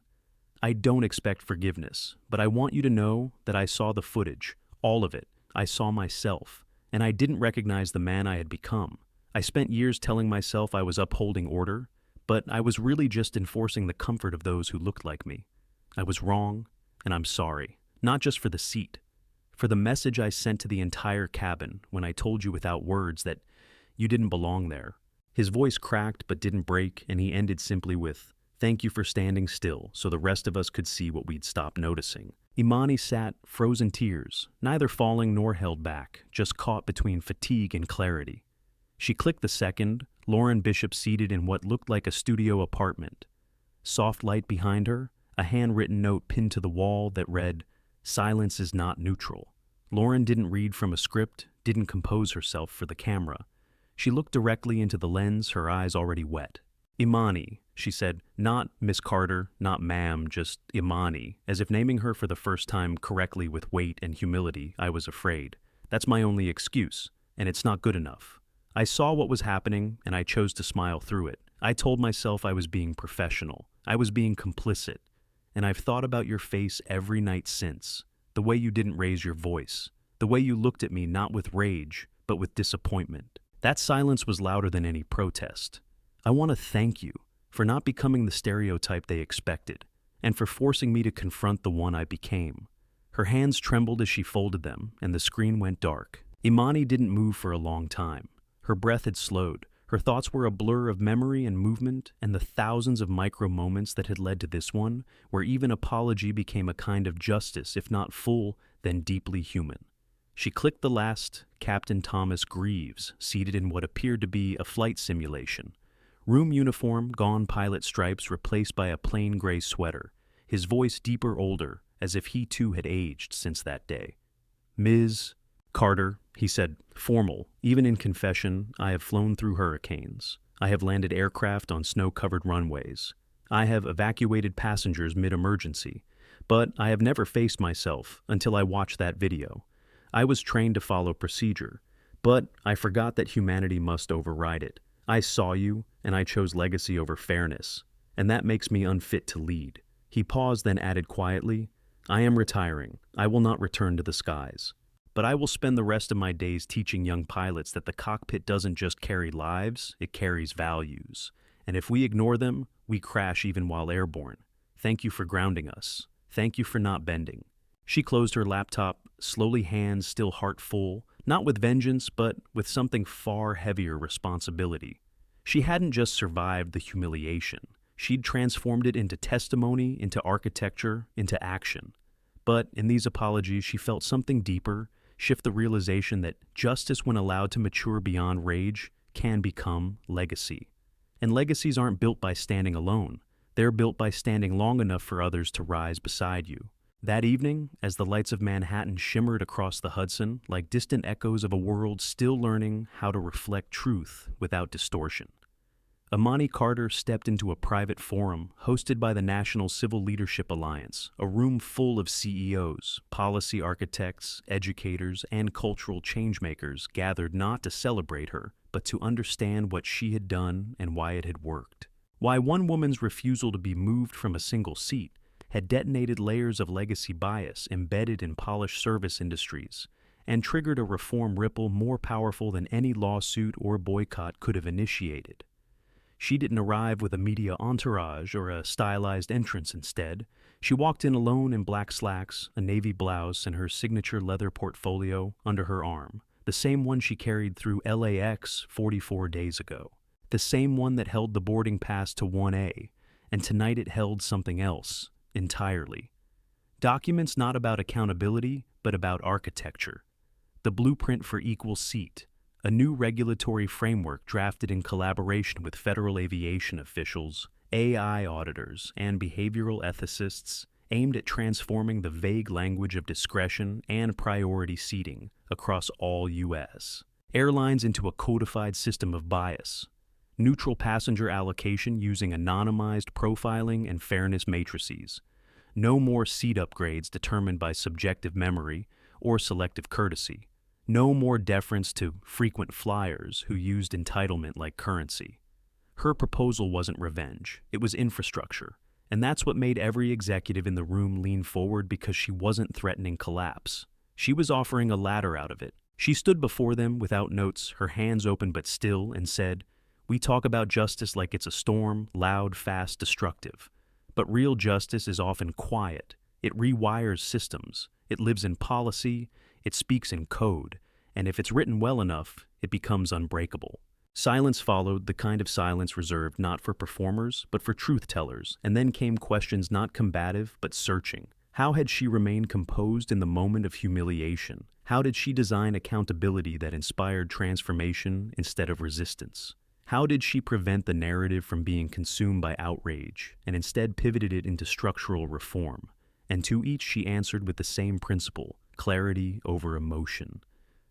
"I don't expect forgiveness, but I want you to know that I saw the footage, all of it. I saw myself, and I didn't recognize the man I had become. I spent years telling myself I was upholding order, but I was really just enforcing the comfort of those who looked like me. I was wrong, and I'm sorry, not just for the seat, for the message I sent to the entire cabin when I told you without words that you didn't belong there." His voice cracked but didn't break, and he ended simply with, "Thank you for standing still so the rest of us could see what we'd stopped noticing." Imani sat, frozen tears, neither falling nor held back, just caught between fatigue and clarity. She clicked the second, Lauren Bishop seated in what looked like a studio apartment. Soft light behind her, a handwritten note pinned to the wall that read, "Silence is not neutral." Lauren didn't read from a script, didn't compose herself for the camera. She looked directly into the lens, her eyes already wet. "Imani," she said, "not Miss Carter, not ma'am, just Imani," as if naming her for the first time correctly with weight and humility. "I was afraid. That's my only excuse, and it's not good enough. I saw what was happening, and I chose to smile through it. I told myself I was being professional. I was being complicit. And I've thought about your face every night since, the way you didn't raise your voice, the way you looked at me not with rage, but with disappointment. That silence was louder than any protest. I want to thank you for not becoming the stereotype they expected, and for forcing me to confront the one I became." Her hands trembled as she folded them, and the screen went dark. Imani didn't move for a long time. Her breath had slowed. Her thoughts were a blur of memory and movement, and the thousands of micro moments that had led to this one, where even apology became a kind of justice, if not full, then deeply human. She clicked the last, Captain Thomas Greaves, seated in what appeared to be a flight simulation. Room uniform, gone pilot stripes replaced by a plain gray sweater, his voice deeper, older, as if he too had aged since that day. "Ms. Carter," he said, formal. "Even in confession, I have flown through hurricanes. I have landed aircraft on snow-covered runways. I have evacuated passengers mid-emergency. But I have never faced myself until I watched that video. I was trained to follow procedure, but I forgot that humanity must override it. I saw you, and I chose legacy over fairness, and that makes me unfit to lead. He paused, then added quietly, I am retiring. I will not return to the skies. But I will spend the rest of my days teaching young pilots that the cockpit doesn't just carry lives, it carries values. And if we ignore them, we crash even while airborne. Thank you for grounding us. Thank you for not bending. She closed her laptop, slowly, hands still heart full, not with vengeance, but with something far heavier responsibility. She hadn't just survived the humiliation. She'd transformed it into testimony, into architecture, into action. But in these apologies, she felt something deeper, shift the realization that justice, when allowed to mature beyond rage, can become legacy. And legacies aren't built by standing alone. They're built by standing long enough for others to rise beside you. That evening, as the lights of Manhattan shimmered across the Hudson like distant echoes of a world still learning how to reflect truth without distortion, Imani Carter stepped into a private forum hosted by the National Civil Leadership Alliance, a room full of CEOs, policy architects, educators, and cultural changemakers gathered not to celebrate her, but to understand what she had done and why it had worked. Why one woman's refusal to be moved from a single seat had detonated layers of legacy bias embedded in polished service industries and triggered a reform ripple more powerful than any lawsuit or boycott could have initiated. She didn't arrive with a media entourage or a stylized entrance. Instead, she walked in alone in black slacks, a navy blouse, and her signature leather portfolio under her arm, the same one she carried through LAX 44 days ago, the same one that held the boarding pass to 1A, and tonight it held something else entirely. Documents not about accountability, but about architecture. The blueprint for equal seat, a new regulatory framework drafted in collaboration with federal aviation officials, AI auditors, and behavioral ethicists aimed at transforming the vague language of discretion and priority seating across all U.S. airlines into a codified system of bias, neutral passenger allocation using anonymized profiling and fairness matrices, no more seat upgrades determined by subjective memory or selective courtesy, no more deference to frequent flyers who used entitlement like currency. Her proposal wasn't revenge, it was infrastructure, and that's what made every executive in the room lean forward, because she wasn't threatening collapse. She was offering a ladder out of it. She stood before them without notes, her hands open but still, and said, "We talk about justice like it's a storm, loud, fast, destructive. But real justice is often quiet. It rewires systems. It lives in policy. It speaks in code, and if it's written well enough, it becomes unbreakable." Silence followed, the kind of silence reserved not for performers, but for truth-tellers, and then came questions not combative, but searching. How had she remained composed in the moment of humiliation? How did she design accountability that inspired transformation instead of resistance? How did she prevent the narrative from being consumed by outrage, and instead pivoted it into structural reform? And to each she answered with the same principle: clarity over emotion,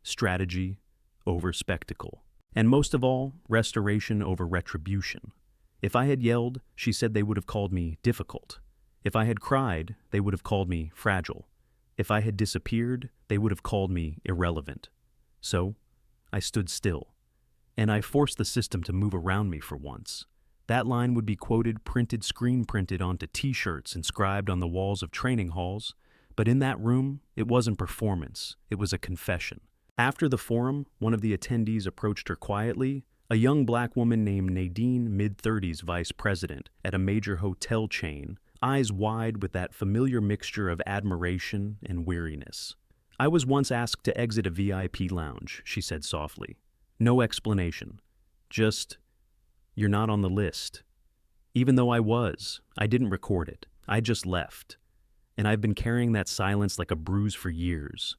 strategy over spectacle, and most of all, restoration over retribution. If I had yelled, she said, they would have called me difficult. If I had cried, they would have called me fragile. If I had disappeared, they would have called me irrelevant. So, I stood still, and I forced the system to move around me for once. That line would be quoted, printed, screen printed onto t-shirts inscribed on the walls of training halls, but in that room, it wasn't performance, it was a confession. After the forum, one of the attendees approached her quietly, a young black woman named Nadine, mid-30s vice president at a major hotel chain, eyes wide with that familiar mixture of admiration and weariness. "I was once asked to exit a VIP lounge," she said softly. "No explanation. Just, you're not on the list. Even though I didn't record it. I just left. And I've been carrying that silence like a bruise for years."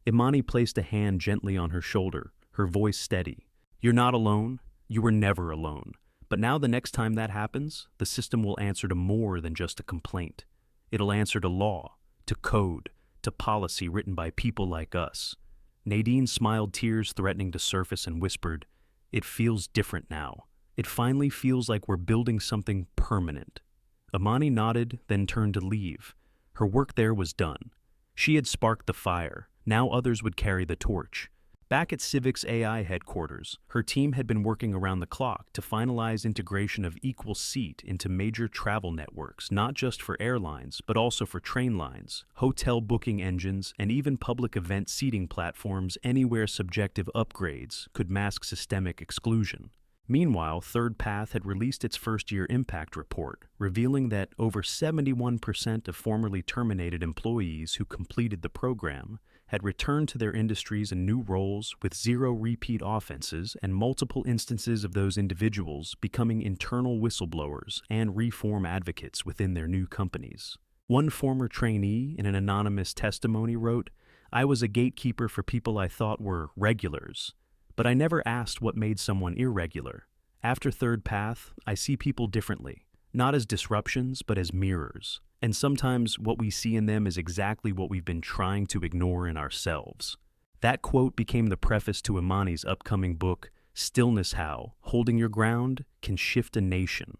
Imani placed a hand gently on her shoulder, her voice steady. "You're not alone. You were never alone. But now the next time that happens, the system will answer to more than just a complaint. It'll answer to law, to code, to policy written by people like us." Nadine smiled, tears threatening to surface, and whispered, "It feels different now. It finally feels like we're building something permanent." Imani nodded, then turned to leave. Her work there was done. She had sparked the fire. Now others would carry the torch. Back at Civic's AI headquarters, her team had been working around the clock to finalize integration of equal seat into major travel networks, not just for airlines, but also for train lines, hotel booking engines, and even public event seating platforms anywhere subjective upgrades could mask systemic exclusion. Meanwhile, Third Path had released its first-year impact report, revealing that over 71% of formerly terminated employees who completed the program had returned to their industries in new roles with zero repeat offenses and multiple instances of those individuals becoming internal whistleblowers and reform advocates within their new companies. One former trainee in an anonymous testimony wrote, "I was a gatekeeper for people I thought were regulars, but I never asked what made someone irregular. After Third Path, I see people differently, not as disruptions, but as mirrors. And sometimes what we see in them is exactly what we've been trying to ignore in ourselves." That quote became the preface to Imani's upcoming book, Stillness: How Holding Your Ground Can Shift a Nation.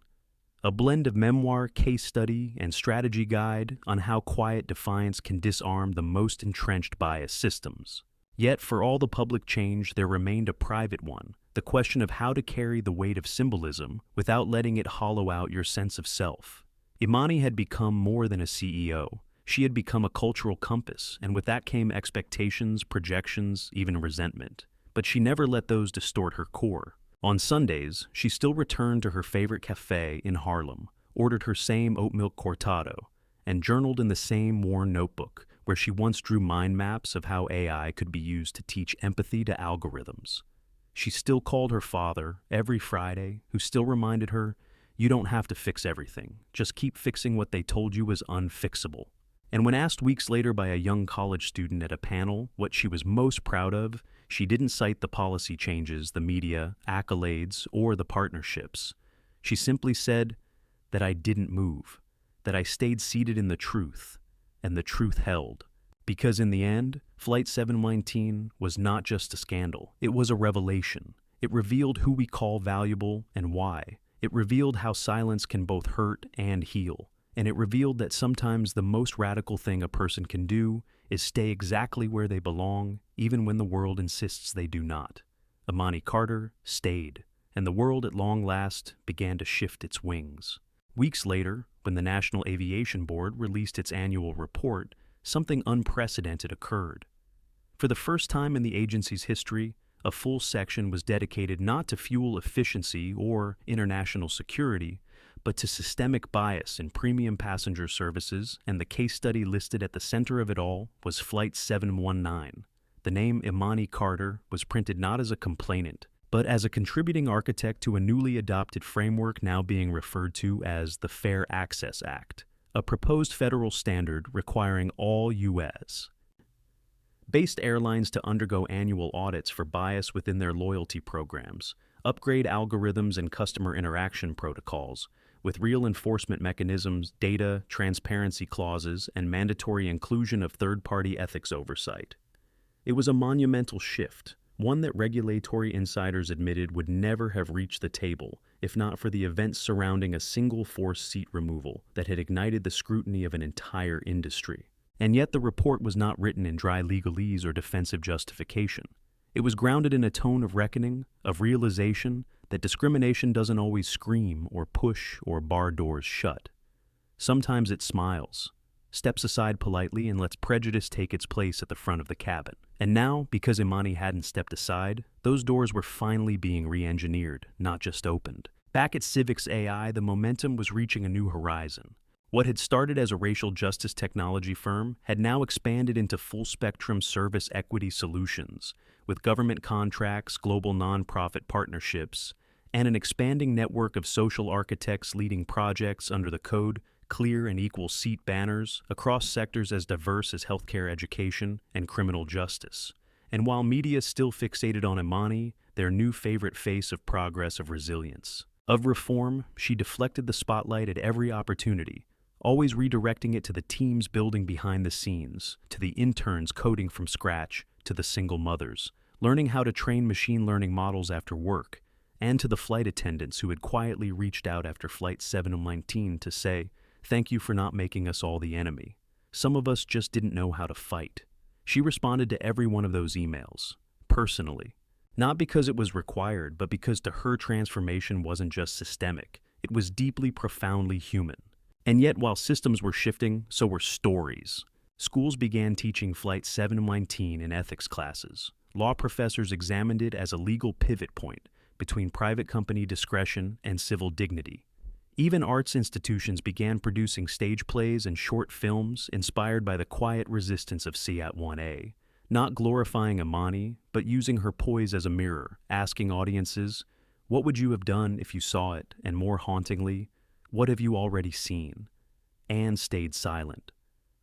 A blend of memoir, case study, and strategy guide on how quiet defiance can disarm the most entrenched bias systems. Yet, for all the public change, there remained a private one, the question of how to carry the weight of symbolism without letting it hollow out your sense of self. Imani had become more than a CEO. She had become a cultural compass, and with that came expectations, projections, even resentment. But she never let those distort her core. On Sundays, she still returned to her favorite cafe in Harlem, ordered her same oat milk cortado, and journaled in the same worn notebook where she once drew mind maps of how AI could be used to teach empathy to algorithms. She still called her father every Friday, who still reminded her, "You don't have to fix everything. Just keep fixing what they told you was unfixable." And when asked weeks later by a young college student at a panel what she was most proud of, she didn't cite the policy changes, the media, accolades, or the partnerships. She simply said that I didn't move, that I stayed seated in the truth, and the truth held. Because in the end, Flight 719 was not just a scandal. It was a revelation. It revealed who we call valuable and why. It revealed how silence can both hurt and heal. And it revealed that sometimes the most radical thing a person can do is stay exactly where they belong, even when the world insists they do not. Imani Carter stayed, and the world at long last began to shift its wings. Weeks later, when the National Aviation Board released its annual report, something unprecedented occurred. For the first time in the agency's history, a full section was dedicated not to fuel efficiency or international security, but to systemic bias in premium passenger services, and the case study listed at the center of it all was Flight 719. The name Imani Carter was printed not as a complainant, but as a contributing architect to a newly adopted framework now being referred to as the Fair Access Act, a proposed federal standard requiring all U.S. based airlines to undergo annual audits for bias within their loyalty programs, upgrade algorithms and customer interaction protocols, with real enforcement mechanisms, data, transparency clauses, and mandatory inclusion of third-party ethics oversight. It was a monumental shift, one that regulatory insiders admitted would never have reached the table if not for the events surrounding a single forced seat removal that had ignited the scrutiny of an entire industry. And yet the report was not written in dry legalese or defensive justification. It was grounded in a tone of reckoning, of realization that discrimination doesn't always scream or push or bar doors shut. Sometimes it smiles, steps aside politely, and lets prejudice take its place at the front of the cabin. And now, because Imani hadn't stepped aside, those doors were finally being re-engineered, not just opened. Back at Civic's AI, the momentum was reaching a new horizon. What had started as a racial justice technology firm had now expanded into full-spectrum service equity solutions, with government contracts, global nonprofit partnerships, and an expanding network of social architects leading projects under the code Clear and Equal Seat banners across sectors as diverse as healthcare, education, and criminal justice. And while media still fixated on Imani, their new favorite face of progress, of resilience, of reform, she deflected the spotlight at every opportunity, always redirecting it to the teams building behind the scenes, to the interns coding from scratch, to the single mothers, learning how to train machine learning models after work, and to the flight attendants who had quietly reached out after Flight 719 to say, "Thank you for not making us all the enemy. Some of us just didn't know how to fight." She responded to every one of those emails, personally. Not because it was required, but because to her transformation wasn't just systemic, it was deeply, profoundly human. And yet, while systems were shifting, so were stories. Schools began teaching Flight 719 in ethics classes. Law professors examined it as a legal pivot point between private company discretion and civil dignity. Even arts institutions began producing stage plays and short films inspired by the quiet resistance of Siat-1A, not glorifying Imani, but using her poise as a mirror, asking audiences, "What would you have done if you saw it?" and more hauntingly, "What have you already seen?" Anne stayed silent.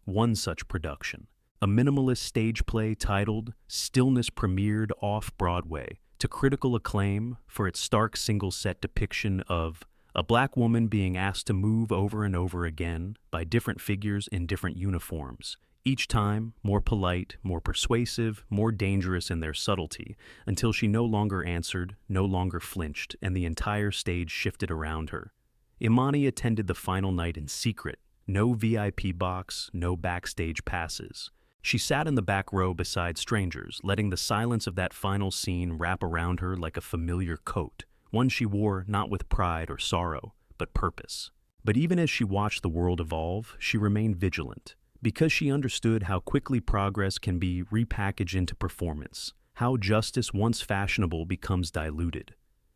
One such production, a minimalist stage play titled Stillness, premiered off-Broadway to critical acclaim for its stark single-set depiction of a black woman being asked to move over and over again by different figures in different uniforms, each time more polite, more persuasive, more dangerous in their subtlety, until she no longer answered, no longer flinched, and the entire stage shifted around her. Imani attended the final night in secret, no VIP box, no backstage passes. She sat in the back row beside strangers, letting the silence of that final scene wrap around her like a familiar coat, one she wore not with pride or sorrow, but purpose. But even as she watched the world evolve, she remained vigilant, because she understood how quickly progress can be repackaged into performance, how justice once fashionable becomes diluted.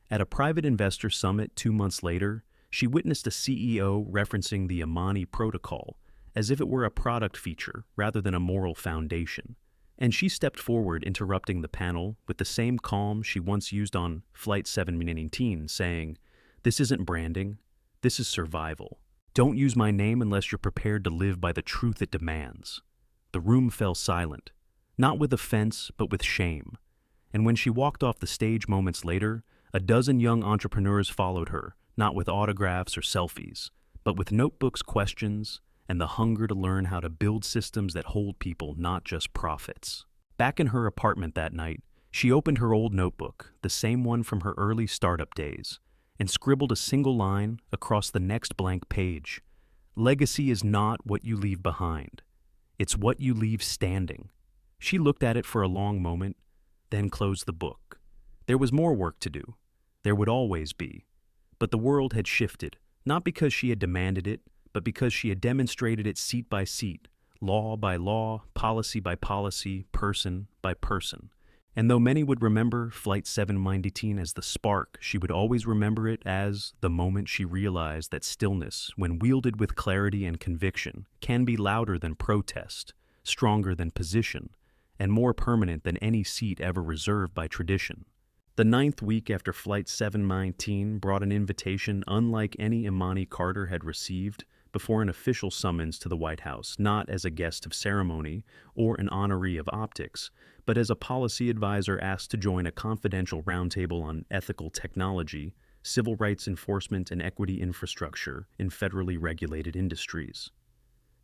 At a private investor summit 2 months later, she witnessed a CEO referencing the Imani protocol, as if it were a product feature rather than a moral foundation. And she stepped forward, interrupting the panel with the same calm she once used on Flight 719, saying, "This isn't branding, this is survival. Don't use my name unless you're prepared to live by the truth it demands." The room fell silent, not with offense, but with shame. And when she walked off the stage moments later, a dozen young entrepreneurs followed her, not with autographs or selfies, but with notebooks, questions, and the hunger to learn how to build systems that hold people, not just profits. Back in her apartment that night, she opened her old notebook, the same one from her early startup days, and scribbled a single line across the next blank page. "Legacy is not what you leave behind. It's what you leave standing." She looked at it for a long moment, then closed the book. There was more work to do. There would always be. But the world had shifted, not because she had demanded it, but because she had demonstrated it seat by seat, law by law, policy by policy, person by person. And though many would remember Flight 719 as the spark, she would always remember it as the moment she realized that stillness, when wielded with clarity and conviction, can be louder than protest, stronger than position, and more permanent than any seat ever reserved by tradition. The 9th week after Flight 719 brought an invitation unlike any Imani Carter had received before an official summons to the White House, not as a guest of ceremony or an honoree of optics, but as a policy advisor asked to join a confidential roundtable on ethical technology, civil rights enforcement, and equity infrastructure in federally regulated industries.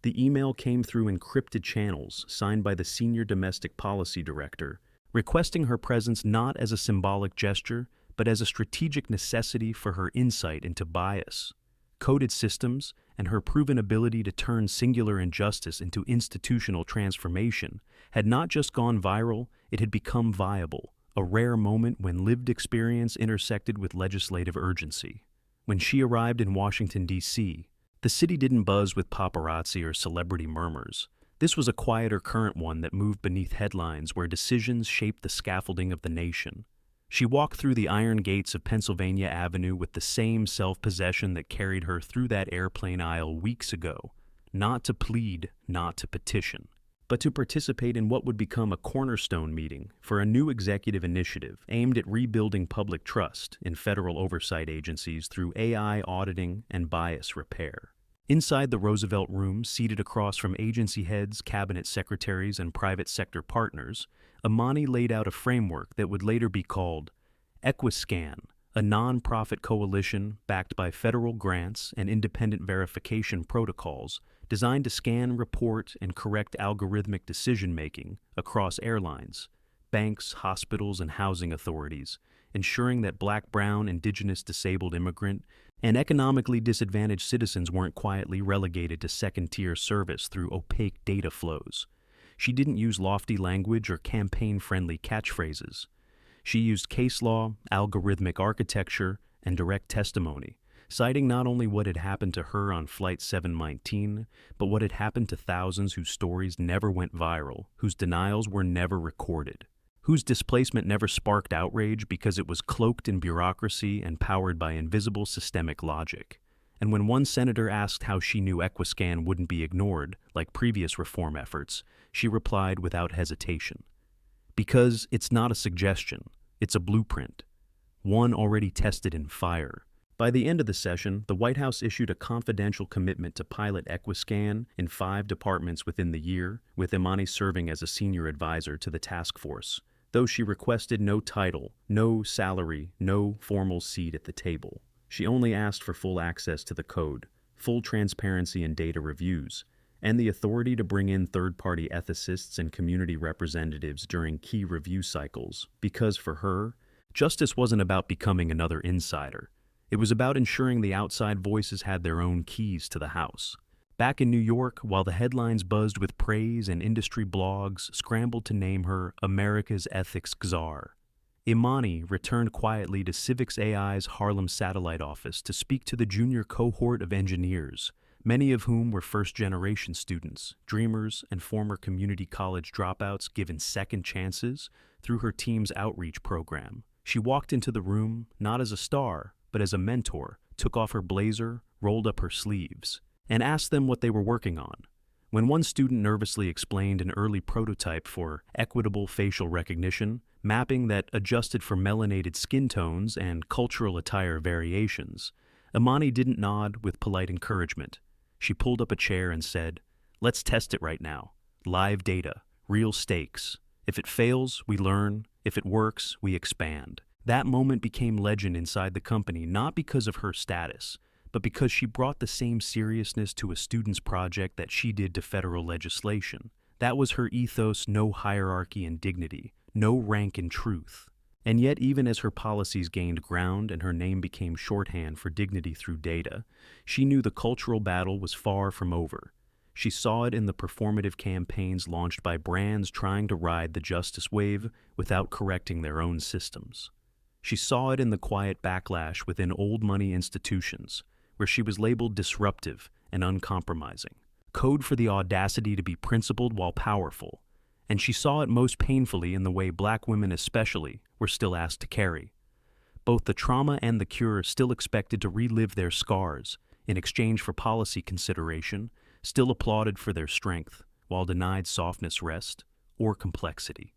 The email came through encrypted channels signed by the senior domestic policy director, requesting her presence not as a symbolic gesture, but as a strategic necessity for her insight into bias, coded systems, and her proven ability to turn singular injustice into institutional transformation had not just gone viral, it had become viable, a rare moment when lived experience intersected with legislative urgency. When she arrived in Washington, D.C., the city didn't buzz with paparazzi or celebrity murmurs. This was a quieter current one that moved beneath headlines where decisions shaped the scaffolding of the nation. She walked through the iron gates of Pennsylvania Avenue with the same self-possession that carried her through that airplane aisle weeks ago, not to plead, not to petition, but to participate in what would become a cornerstone meeting for a new executive initiative aimed at rebuilding public trust in federal oversight agencies through AI auditing and bias repair. Inside the Roosevelt Room, seated across from agency heads, cabinet secretaries, and private sector partners, Imani laid out a framework that would later be called Equiscan, a non-profit coalition backed by federal grants and independent verification protocols designed to scan, report, and correct algorithmic decision-making across airlines, banks, hospitals, and housing authorities, ensuring that Black, Brown, Indigenous, disabled, immigrant, and economically disadvantaged citizens weren't quietly relegated to second-tier service through opaque data flows. She didn't use lofty language or campaign-friendly catchphrases. She used case law, algorithmic architecture, and direct testimony, citing not only what had happened to her on Flight 719, but what had happened to thousands whose stories never went viral, whose denials were never recorded, whose displacement never sparked outrage because it was cloaked in bureaucracy and powered by invisible systemic logic. And when one senator asked how she knew Equiscan wouldn't be ignored, like previous reform efforts, she replied without hesitation. Because it's not a suggestion, it's a blueprint, one already tested in fire. By the end of the session, the White House issued a confidential commitment to pilot Equiscan in 5 departments within the year, with Imani serving as a senior advisor to the task force, though she requested no title, no salary, no formal seat at the table. She only asked for full access to the code, full transparency in data reviews, and the authority to bring in third-party ethicists and community representatives during key review cycles, because for her, justice wasn't about becoming another insider. It was about ensuring the outside voices had their own keys to the House. Back in New York, while the headlines buzzed with praise and industry blogs scrambled to name her America's ethics czar, Imani returned quietly to Civics AI's Harlem satellite office to speak to the junior cohort of engineers, many of whom were first-generation students, dreamers, and former community college dropouts given second chances through her team's outreach program. She walked into the room not as a star, but as a mentor, took off her blazer, rolled up her sleeves, and asked them what they were working on. When one student nervously explained an early prototype for equitable facial recognition, mapping that adjusted for melanated skin tones and cultural attire variations, Imani didn't nod with polite encouragement. She pulled up a chair and said, "Let's test it right now. Live data, real stakes. If it fails, we learn. If it works, we expand." That moment became legend inside the company, not because of her status, but because she brought the same seriousness to a student's project that she did to federal legislation. That was her ethos: no hierarchy and dignity, no rank and truth. And yet, even as her policies gained ground and her name became shorthand for dignity through data, she knew the cultural battle was far from over. She saw it in the performative campaigns launched by brands trying to ride the justice wave without correcting their own systems. She saw it in the quiet backlash within old money institutions, where she was labeled disruptive and uncompromising, code for the audacity to be principled while powerful. And she saw it most painfully in the way Black women especially were still asked to carry. Both the trauma and the cure still expected to relive their scars in exchange for policy consideration, still applauded for their strength, while denied softness, rest, or complexity.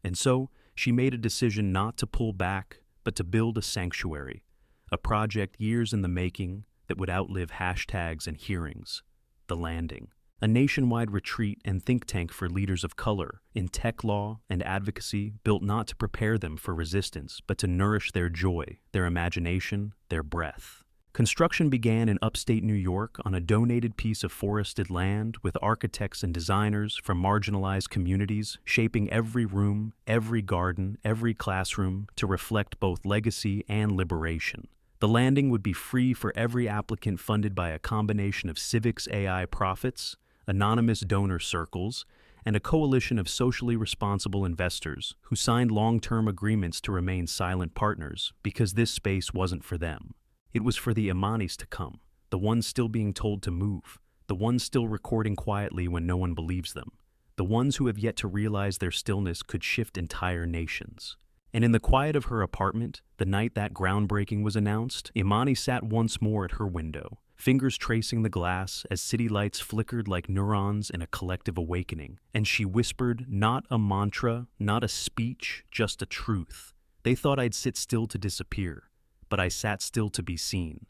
And so, she made a decision not to pull back, but to build a sanctuary, a project years in the making that would outlive hashtags and hearings: The Landing. A nationwide retreat and think tank for leaders of color in tech law and advocacy, built not to prepare them for resistance, but to nourish their joy, their imagination, their breath. Construction began in upstate New York on a donated piece of forested land, with architects and designers from marginalized communities shaping every room, every garden, every classroom to reflect both legacy and liberation. The landing would be free for every applicant, funded by a combination of Civics AI profits, anonymous donor circles, and a coalition of socially responsible investors who signed long-term agreements to remain silent partners because this space wasn't for them. It was for the Imanis to come, the ones still being told to move, the ones still recording quietly when no one believes them, the ones who have yet to realize their stillness could shift entire nations. And in the quiet of her apartment, the night that groundbreaking was announced, Imani sat once more at her window, fingers tracing the glass as city lights flickered like neurons in a collective awakening, and she whispered, not a mantra, not a speech, just a truth. They thought I'd sit still to disappear, but I sat still to be seen.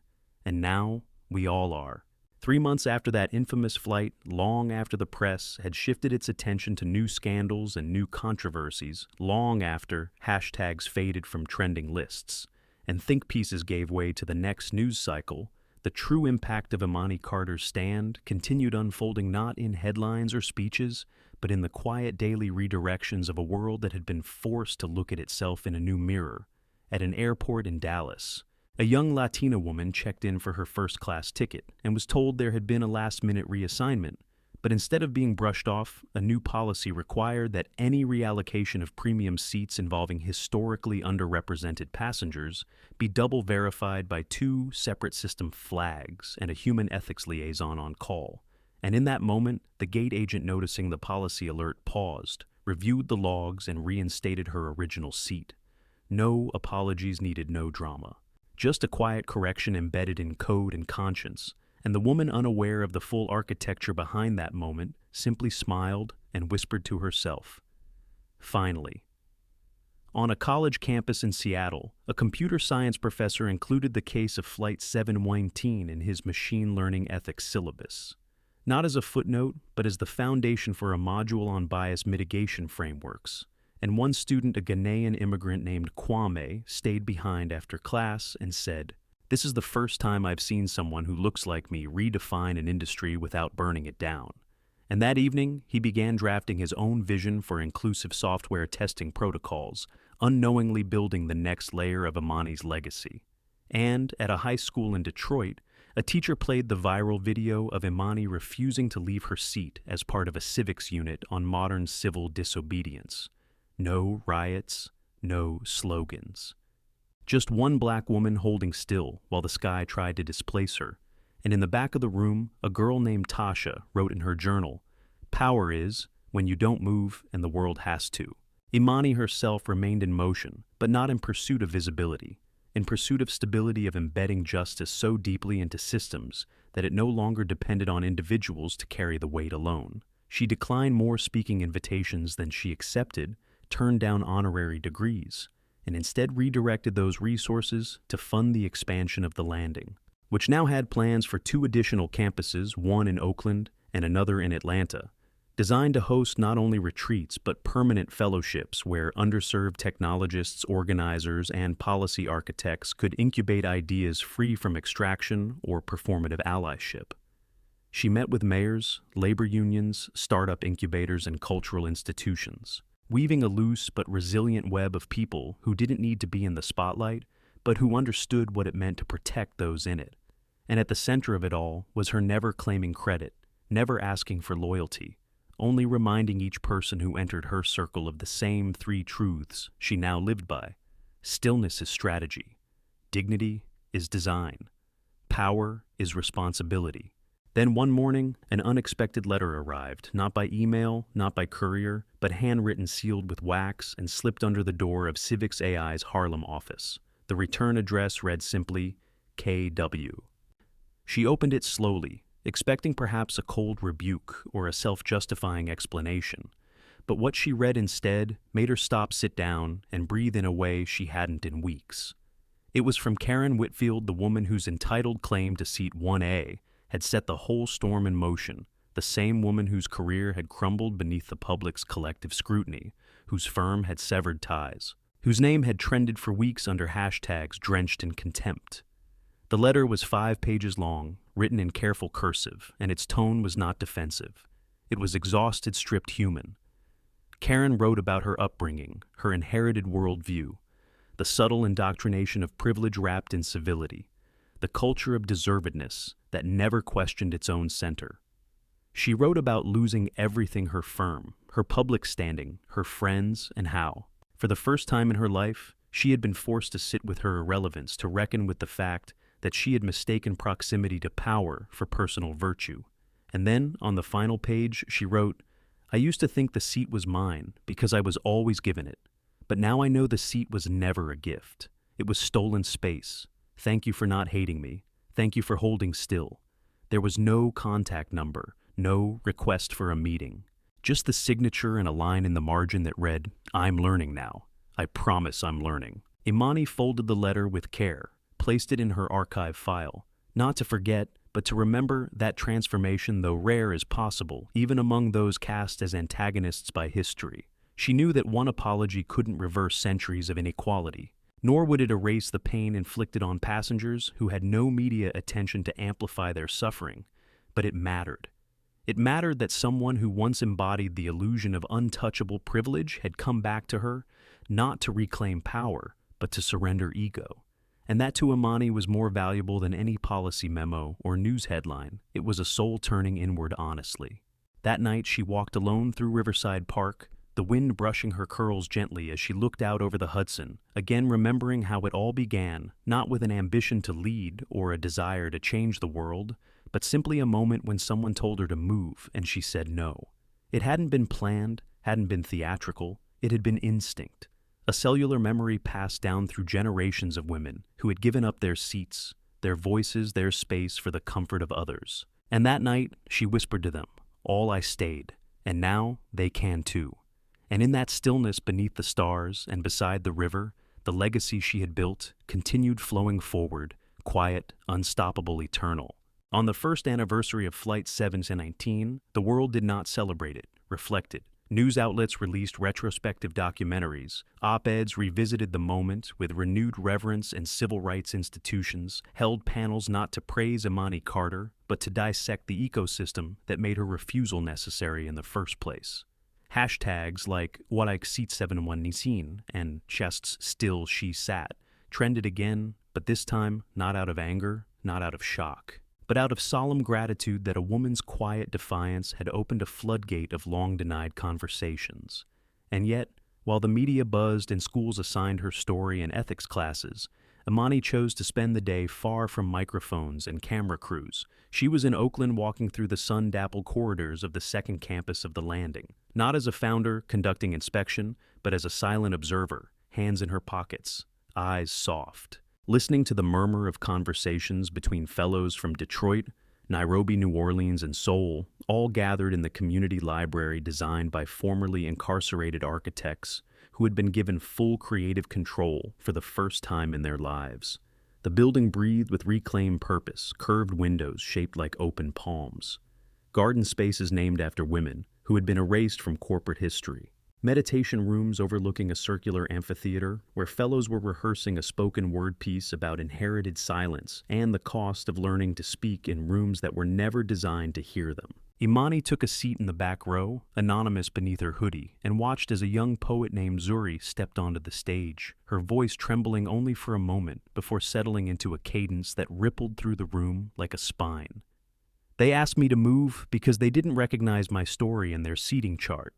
And now, we all are. 3 months after that infamous flight, long after the press had shifted its attention to new scandals and new controversies, long after hashtags faded from trending lists, and think pieces gave way to the next news cycle, the true impact of Imani Carter's stand continued unfolding not in headlines or speeches, but in the quiet daily redirections of a world that had been forced to look at itself in a new mirror, at an airport in Dallas. A young Latina woman checked in for her first-class ticket and was told there had been a last-minute reassignment. But instead of being brushed off, a new policy required that any reallocation of premium seats involving historically underrepresented passengers be double verified by 2 separate system flags and a human ethics liaison on call. And in that moment, the gate agent, noticing the policy alert, paused, reviewed the logs, and reinstated her original seat. No apologies needed, no drama. Just a quiet correction embedded in code and conscience. And the woman, unaware of the full architecture behind that moment, simply smiled and whispered to herself, "Finally." On a college campus in Seattle, a computer science professor included the case of Flight 719 in his machine learning ethics syllabus. Not as a footnote, but as the foundation for a module on bias mitigation frameworks. And one student, a Ghanaian immigrant named Kwame, stayed behind after class and said, "This is the first time I've seen someone who looks like me redefine an industry without burning it down." And that evening, he began drafting his own vision for inclusive software testing protocols, unknowingly building the next layer of Imani's legacy. And at a high school in Detroit, a teacher played the viral video of Imani refusing to leave her seat as part of a civics unit on modern civil disobedience. No riots, no slogans. Just one black woman holding still while the sky tried to displace her. And in the back of the room, a girl named Tasha wrote in her journal, "Power is when you don't move and the world has to." Imani herself remained in motion, but not in pursuit of visibility, in pursuit of stability, of embedding justice so deeply into systems that it no longer depended on individuals to carry the weight alone. She declined more speaking invitations than she accepted, turned down honorary degrees, and instead redirected those resources to fund the expansion of the landing, which now had plans for 2 additional campuses, one in Oakland and another in Atlanta, designed to host not only retreats but permanent fellowships where underserved technologists, organizers, and policy architects could incubate ideas free from extraction or performative allyship. She met with mayors, labor unions, startup incubators, and cultural institutions, weaving a loose but resilient web of people who didn't need to be in the spotlight, but who understood what it meant to protect those in it. And at the center of it all was her never claiming credit, never asking for loyalty, only reminding each person who entered her circle of the same 3 truths she now lived by. Stillness is strategy. Dignity is design. Power is responsibility. Then one morning, an unexpected letter arrived, not by email, not by courier, but handwritten, sealed with wax, and slipped under the door of Civics AI's Harlem office. The return address read simply, KW. She opened it slowly, expecting perhaps a cold rebuke or a self-justifying explanation. But what she read instead made her stop, sit down, and breathe in a way she hadn't in weeks. It was from Karen Whitfield, the woman whose entitled claim to seat 1A had set the whole storm in motion, the same woman whose career had crumbled beneath the public's collective scrutiny, whose firm had severed ties, whose name had trended for weeks under hashtags drenched in contempt. The letter was 5 pages long, written in careful cursive, and its tone was not defensive. It was exhausted, stripped human. Karen wrote about her upbringing, her inherited worldview, the subtle indoctrination of privilege wrapped in civility, the culture of deservedness that never questioned its own center. She wrote about losing everything: her firm, her public standing, her friends, and how, for the first time in her life, she had been forced to sit with her irrelevance, to reckon with the fact that she had mistaken proximity to power for personal virtue. And then, on the final page, she wrote, "I used to think the seat was mine because I was always given it. But now I know the seat was never a gift. It was stolen space. Thank you for not hating me. Thank you for holding still. There was no contact number, no request for a meeting. Just the signature and a line in the margin that read, 'I'm learning now. I promise I'm learning.'" Imani folded the letter with care, placed it in her archive file, not to forget, but to remember that transformation, though rare, is possible, even among those cast as antagonists by history. She knew that one apology couldn't reverse centuries of inequality, nor would it erase the pain inflicted on passengers who had no media attention to amplify their suffering, but it mattered. It mattered that someone who once embodied the illusion of untouchable privilege had come back to her, not to reclaim power, but to surrender ego. And that to Imani was more valuable than any policy memo or news headline. It was a soul turning inward honestly. That night she walked alone through Riverside Park, the wind brushing her curls gently as she looked out over the Hudson, again remembering how it all began, not with an ambition to lead or a desire to change the world, but simply a moment when someone told her to move and she said no. It hadn't been planned, hadn't been theatrical, it had been instinct. A cellular memory passed down through generations of women who had given up their seats, their voices, their space for the comfort of others. And that night, she whispered to them, "All I stayed, and now they can too." And in that stillness beneath the stars and beside the river, the legacy she had built continued flowing forward, quiet, unstoppable, eternal. On the first anniversary of Flight 719, the world did not celebrate it, reflect it. News outlets released retrospective documentaries, op-eds revisited the moment with renewed reverence, and civil rights institutions held panels not to praise Imani Carter, but to dissect the ecosystem that made her refusal necessary in the first place. Hashtags like Warak Seat 719 and Chests Still She Sat trended again, but this time not out of anger, not out of shock, but out of solemn gratitude that a woman's quiet defiance had opened a floodgate of long-denied conversations. And yet, while the media buzzed and schools assigned her story and ethics classes, Imani chose to spend the day far from microphones and camera crews. She was in Oakland walking through the sun-dappled corridors of the second campus of the landing, not as a founder conducting inspection, but as a silent observer, hands in her pockets, eyes soft, listening to the murmur of conversations between fellows from Detroit, Nairobi, New Orleans, and Seoul, all gathered in the community library designed by formerly incarcerated architects who had been given full creative control for the first time in their lives. The building breathed with reclaimed purpose, curved windows shaped like open palms, garden spaces named after women who had been erased from corporate history, meditation rooms overlooking a circular amphitheater where fellows were rehearsing a spoken word piece about inherited silence and the cost of learning to speak in rooms that were never designed to hear them. Imani took a seat in the back row, anonymous beneath her hoodie, and watched as a young poet named Zuri stepped onto the stage, her voice trembling only for a moment before settling into a cadence that rippled through the room like a spine. They asked me to move because they didn't recognize my story in their seating chart.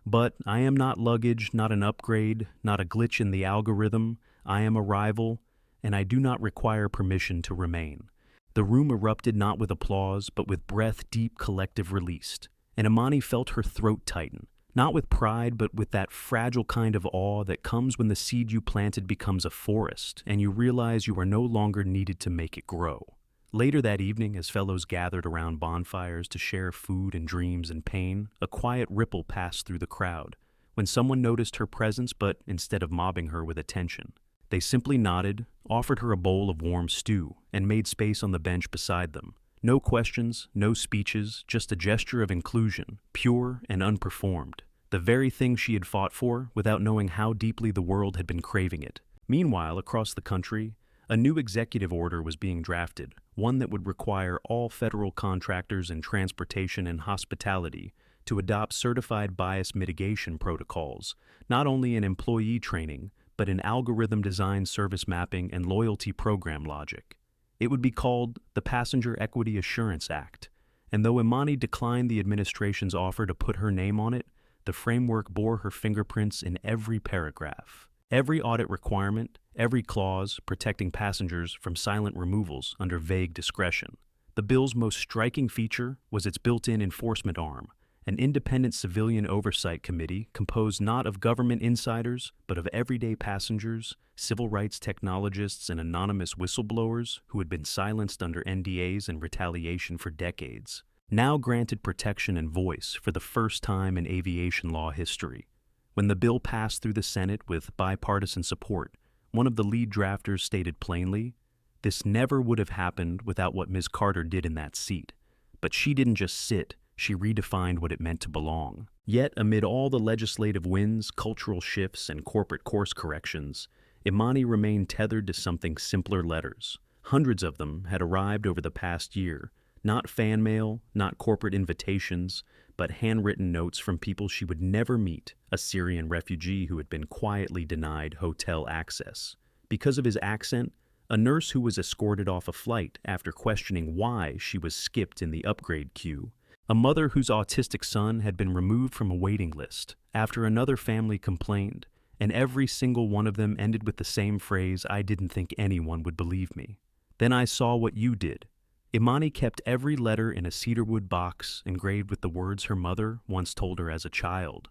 But I am not luggage, not an upgrade, not a glitch in the algorithm. I am arrival, and I do not require permission to remain. The room erupted not with applause, but with breath deep collective released. And Imani felt her throat tighten, not with pride, but with that fragile kind of awe that comes when the seed you planted becomes a forest, and you realize you are no longer needed to make it grow. Later that evening, as fellows gathered around bonfires to share food and dreams and pain, a quiet ripple passed through the crowd, when someone noticed her presence, but instead of mobbing her with attention, they simply nodded, offered her a bowl of warm stew, and made space on the bench beside them. No questions, no speeches, just a gesture of inclusion, pure and unperformed. The very thing she had fought for without knowing how deeply the world had been craving it. Meanwhile, across the country, a new executive order was being drafted, one that would require all federal contractors in transportation and hospitality to adopt certified bias mitigation protocols, not only in employee training, but in algorithm design, service mapping, and loyalty program logic. It would be called the Passenger Equity Assurance Act, and though Imani declined the administration's offer to put her name on it, the framework bore her fingerprints in every paragraph. Every audit requirement, every clause protecting passengers from silent removals under vague discretion. The bill's most striking feature was its built-in enforcement arm, an independent civilian oversight committee composed not of government insiders, but of everyday passengers, civil rights technologists, and anonymous whistleblowers who had been silenced under NDAs and retaliation for decades, now granted protection and voice for the first time in aviation law history. When the bill passed through the Senate with bipartisan support, one of the lead drafters stated plainly, "This never would have happened without what Ms. Carter did in that seat. But she didn't just sit, she redefined what it meant to belong." Yet, amid all the legislative wins, cultural shifts, and corporate course corrections, Imani remained tethered to something simpler: letters. Hundreds of them had arrived over the past year, not fan mail, not corporate invitations, but handwritten notes from people she would never meet, a Syrian refugee who had been quietly denied hotel access, Because of his accent, a nurse who was escorted off a flight after questioning why she was skipped in the upgrade queue, a mother whose autistic son had been removed from a waiting list after another family complained, and every single one of them ended with the same phrase, "I didn't think anyone would believe me." Then I saw what you did. Imani kept every letter in a cedarwood box engraved with the words her mother once told her as a child.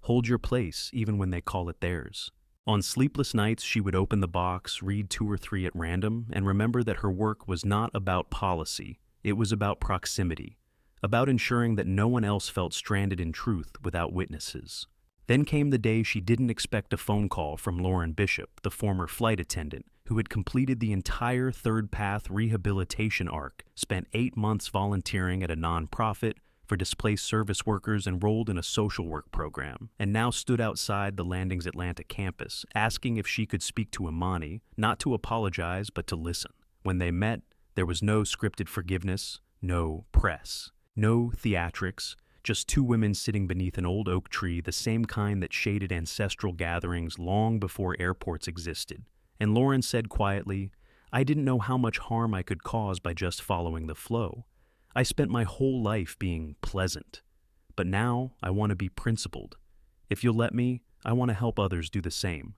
Hold your place even when they call it theirs. On sleepless nights, she would open the box, read 2 or 3 at random, and remember that her work was not about policy. It was about proximity, about ensuring that no one else felt stranded in truth without witnesses. Then came the day she didn't expect a phone call from Lauren Bishop, the former flight attendant, who had completed the entire Third Path rehabilitation arc, spent 8 months volunteering at a nonprofit for displaced service workers enrolled in a social work program, and now stood outside the Landing's Atlanta campus, asking if she could speak to Imani, not to apologize, but to listen. When they met, there was no scripted forgiveness, no press, no theatrics, just 2 women sitting beneath an old oak tree, the same kind that shaded ancestral gatherings long before airports existed. And Lauren said quietly, "I didn't know how much harm I could cause by just following the flow. I spent my whole life being pleasant. But now I want to be principled. If you'll let me, I want to help others do the same."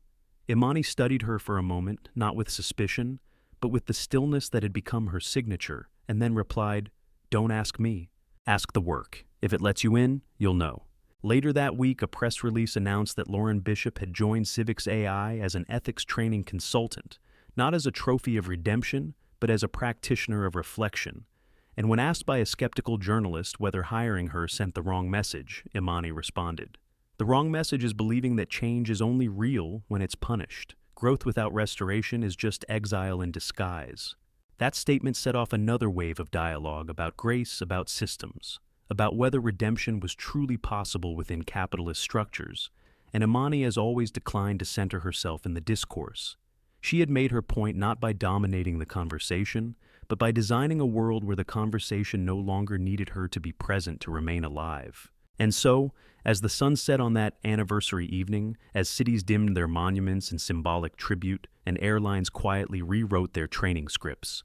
Imani studied her for a moment, not with suspicion, but with the stillness that had become her signature, and then replied, "Don't ask me. Ask the work. If it lets you in, you'll know." Later that week, a press release announced that Lauren Bishop had joined Civics AI as an ethics training consultant, not as a trophy of redemption, but as a practitioner of reflection. And when asked by a skeptical journalist whether hiring her sent the wrong message, Imani responded, "The wrong message is believing that change is only real when it's punished. Growth without restoration is just exile in disguise." That statement set off another wave of dialogue about grace, about systems, about whether redemption was truly possible within capitalist structures, and Imani has always declined to center herself in the discourse. She had made her point not by dominating the conversation, but by designing a world where the conversation no longer needed her to be present to remain alive. And so, as the sun set on that anniversary evening, as cities dimmed their monuments in symbolic tribute, and airlines quietly rewrote their training scripts,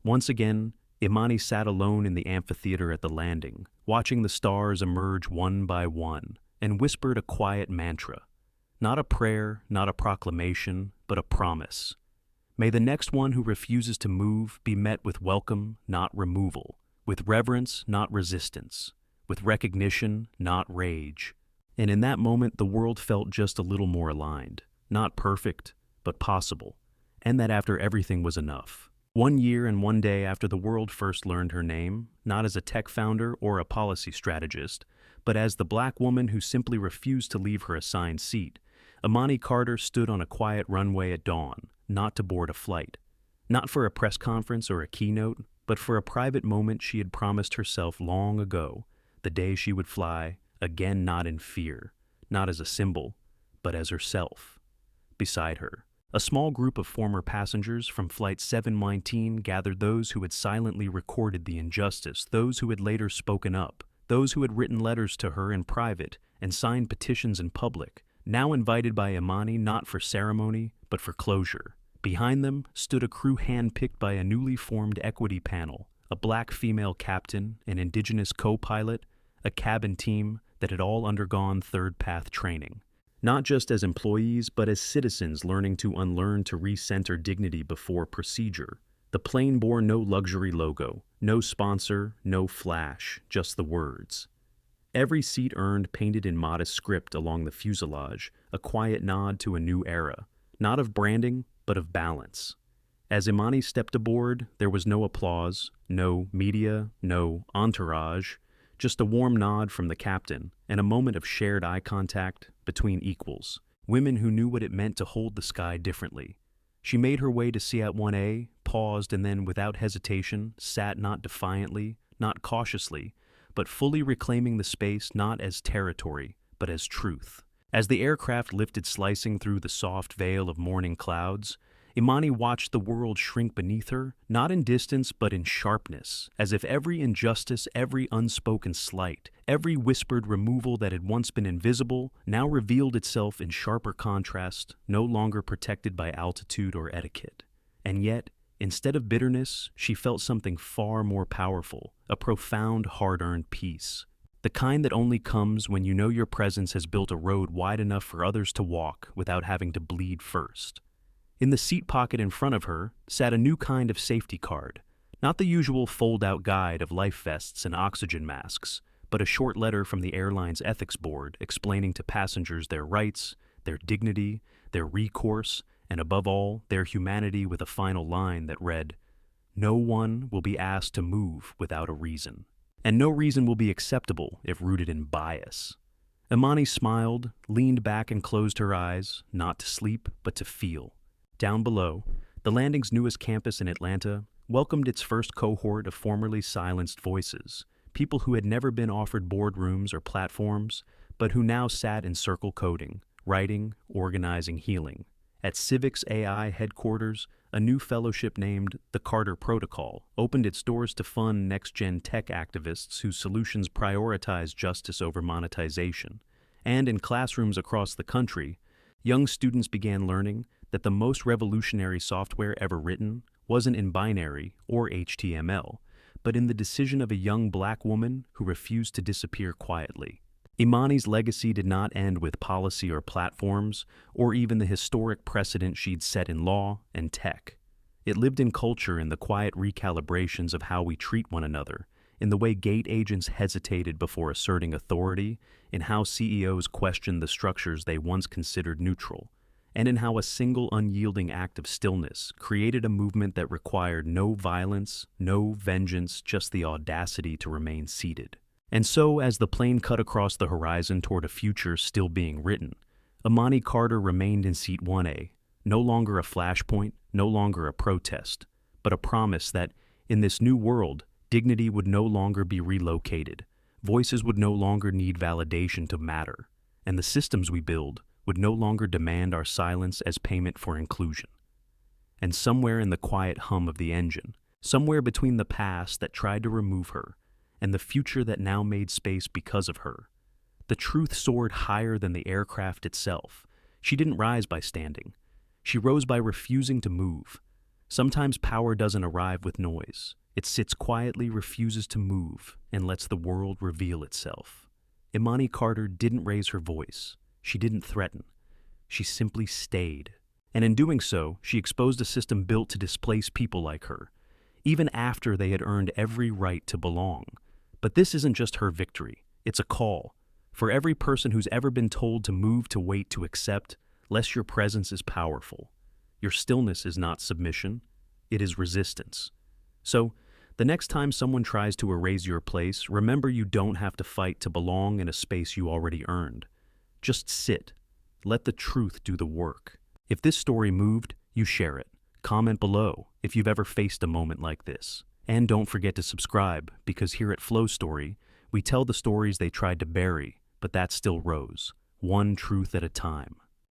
once again, Imani sat alone in the amphitheater at the Landing, watching the stars emerge one by one, and whispered a quiet mantra. Not a prayer, not a proclamation, but a promise. May the next one who refuses to move be met with welcome, not removal, with reverence, not resistance, with recognition, not rage. And in that moment, the world felt just a little more aligned. Not perfect, but possible. And that after everything was enough. 1 year and 1 day after the world first learned her name, not as a tech founder or a policy strategist, but as the black woman who simply refused to leave her assigned seat, Imani Carter stood on a quiet runway at dawn, not to board a flight. Not for a press conference or a keynote, but for a private moment she had promised herself long ago, the day she would fly, again not in fear, not as a symbol, but as herself. Beside her, a small group of former passengers from Flight 719 gathered, those who had silently recorded the injustice, those who had later spoken up, those who had written letters to her in private and signed petitions in public, now invited by Imani not for ceremony, but for closure. Behind them stood a crew handpicked by a newly formed equity panel, a black female captain, an indigenous co-pilot, a cabin team that had all undergone Third Path training. Not just as employees, but as citizens learning to unlearn to recenter dignity before procedure. The plane bore no luxury logo, no sponsor, no flash, just the words. Every seat earned painted in modest script along the fuselage, a quiet nod to a new era, not of branding, but of balance. As Imani stepped aboard, there was no applause, no media, no entourage, just a warm nod from the captain and a moment of shared eye contact between equals, women who knew what it meant to hold the sky differently. She made her way to Seat 1A, paused, and then, without hesitation, sat not defiantly, not cautiously, but fully reclaiming the space not as territory, but as truth. As the aircraft lifted slicing through the soft veil of morning clouds, Imani watched the world shrink beneath her, not in distance but in sharpness, as if every injustice, every unspoken slight, every whispered removal that had once been invisible now revealed itself in sharper contrast, no longer protected by altitude or etiquette. And yet, instead of bitterness, she felt something far more powerful, a profound, hard-earned peace. The kind that only comes when you know your presence has built a road wide enough for others to walk without having to bleed first. In the seat pocket in front of her sat a new kind of safety card, not the usual fold-out guide of life vests and oxygen masks, but a short letter from the airline's ethics board explaining to passengers their rights, their dignity, their recourse, and above all, their humanity, with a final line that read, "No one will be asked to move without a reason, and no reason will be acceptable if rooted in bias." Imani smiled, leaned back and closed her eyes, not to sleep, but to feel. Down below, the landing's newest campus in Atlanta welcomed its first cohort of formerly silenced voices, people who had never been offered boardrooms or platforms, but who now sat in circle coding, writing, organizing, healing. At Civic's AI headquarters, a new fellowship named the Carter Protocol opened its doors to fund next-gen tech activists whose solutions prioritize justice over monetization. And in classrooms across the country, young students began learning that the most revolutionary software ever written wasn't in binary or HTML, but in the decision of a young black woman who refused to disappear quietly. Imani's legacy did not end with policy or platforms, or even the historic precedent she'd set in law and tech. It lived in culture, in the quiet recalibrations of how we treat one another, in the way gate agents hesitated before asserting authority, in how CEOs questioned the structures they once considered neutral, and in how a single unyielding act of stillness created a movement that required no violence, no vengeance, just the audacity to remain seated. And so, as the plane cut across the horizon toward a future still being written, Imani Carter remained in seat 1A, no longer a flashpoint, no longer a protest, but a promise that, in this new world, dignity would no longer be relocated, voices would no longer need validation to matter, and the systems we build would no longer demand our silence as payment for inclusion. And somewhere in the quiet hum of the engine, somewhere between the past that tried to remove her and the future that now made space because of her, the truth soared higher than the aircraft itself. She didn't rise by standing. She rose by refusing to move. Sometimes power doesn't arrive with noise. It sits quietly, refuses to move, and lets the world reveal itself. Imani Carter didn't raise her voice. She didn't threaten. She simply stayed. And in doing so, she exposed a system built to displace people like her, even after they had earned every right to belong. But this isn't just her victory. It's a call. For every person who's ever been told to move, to wait, to accept, lest your presence is powerful. Your stillness is not submission. It is resistance. So, the next time someone tries to erase your place, remember you don't have to fight to belong in a space you already earned. Just sit. Let the truth do the work. If this story moved, you share it. Comment below if you've ever faced a moment like this. And don't forget to subscribe, because here at Flow Story, we tell the stories they tried to bury, but that still rose, one truth at a time.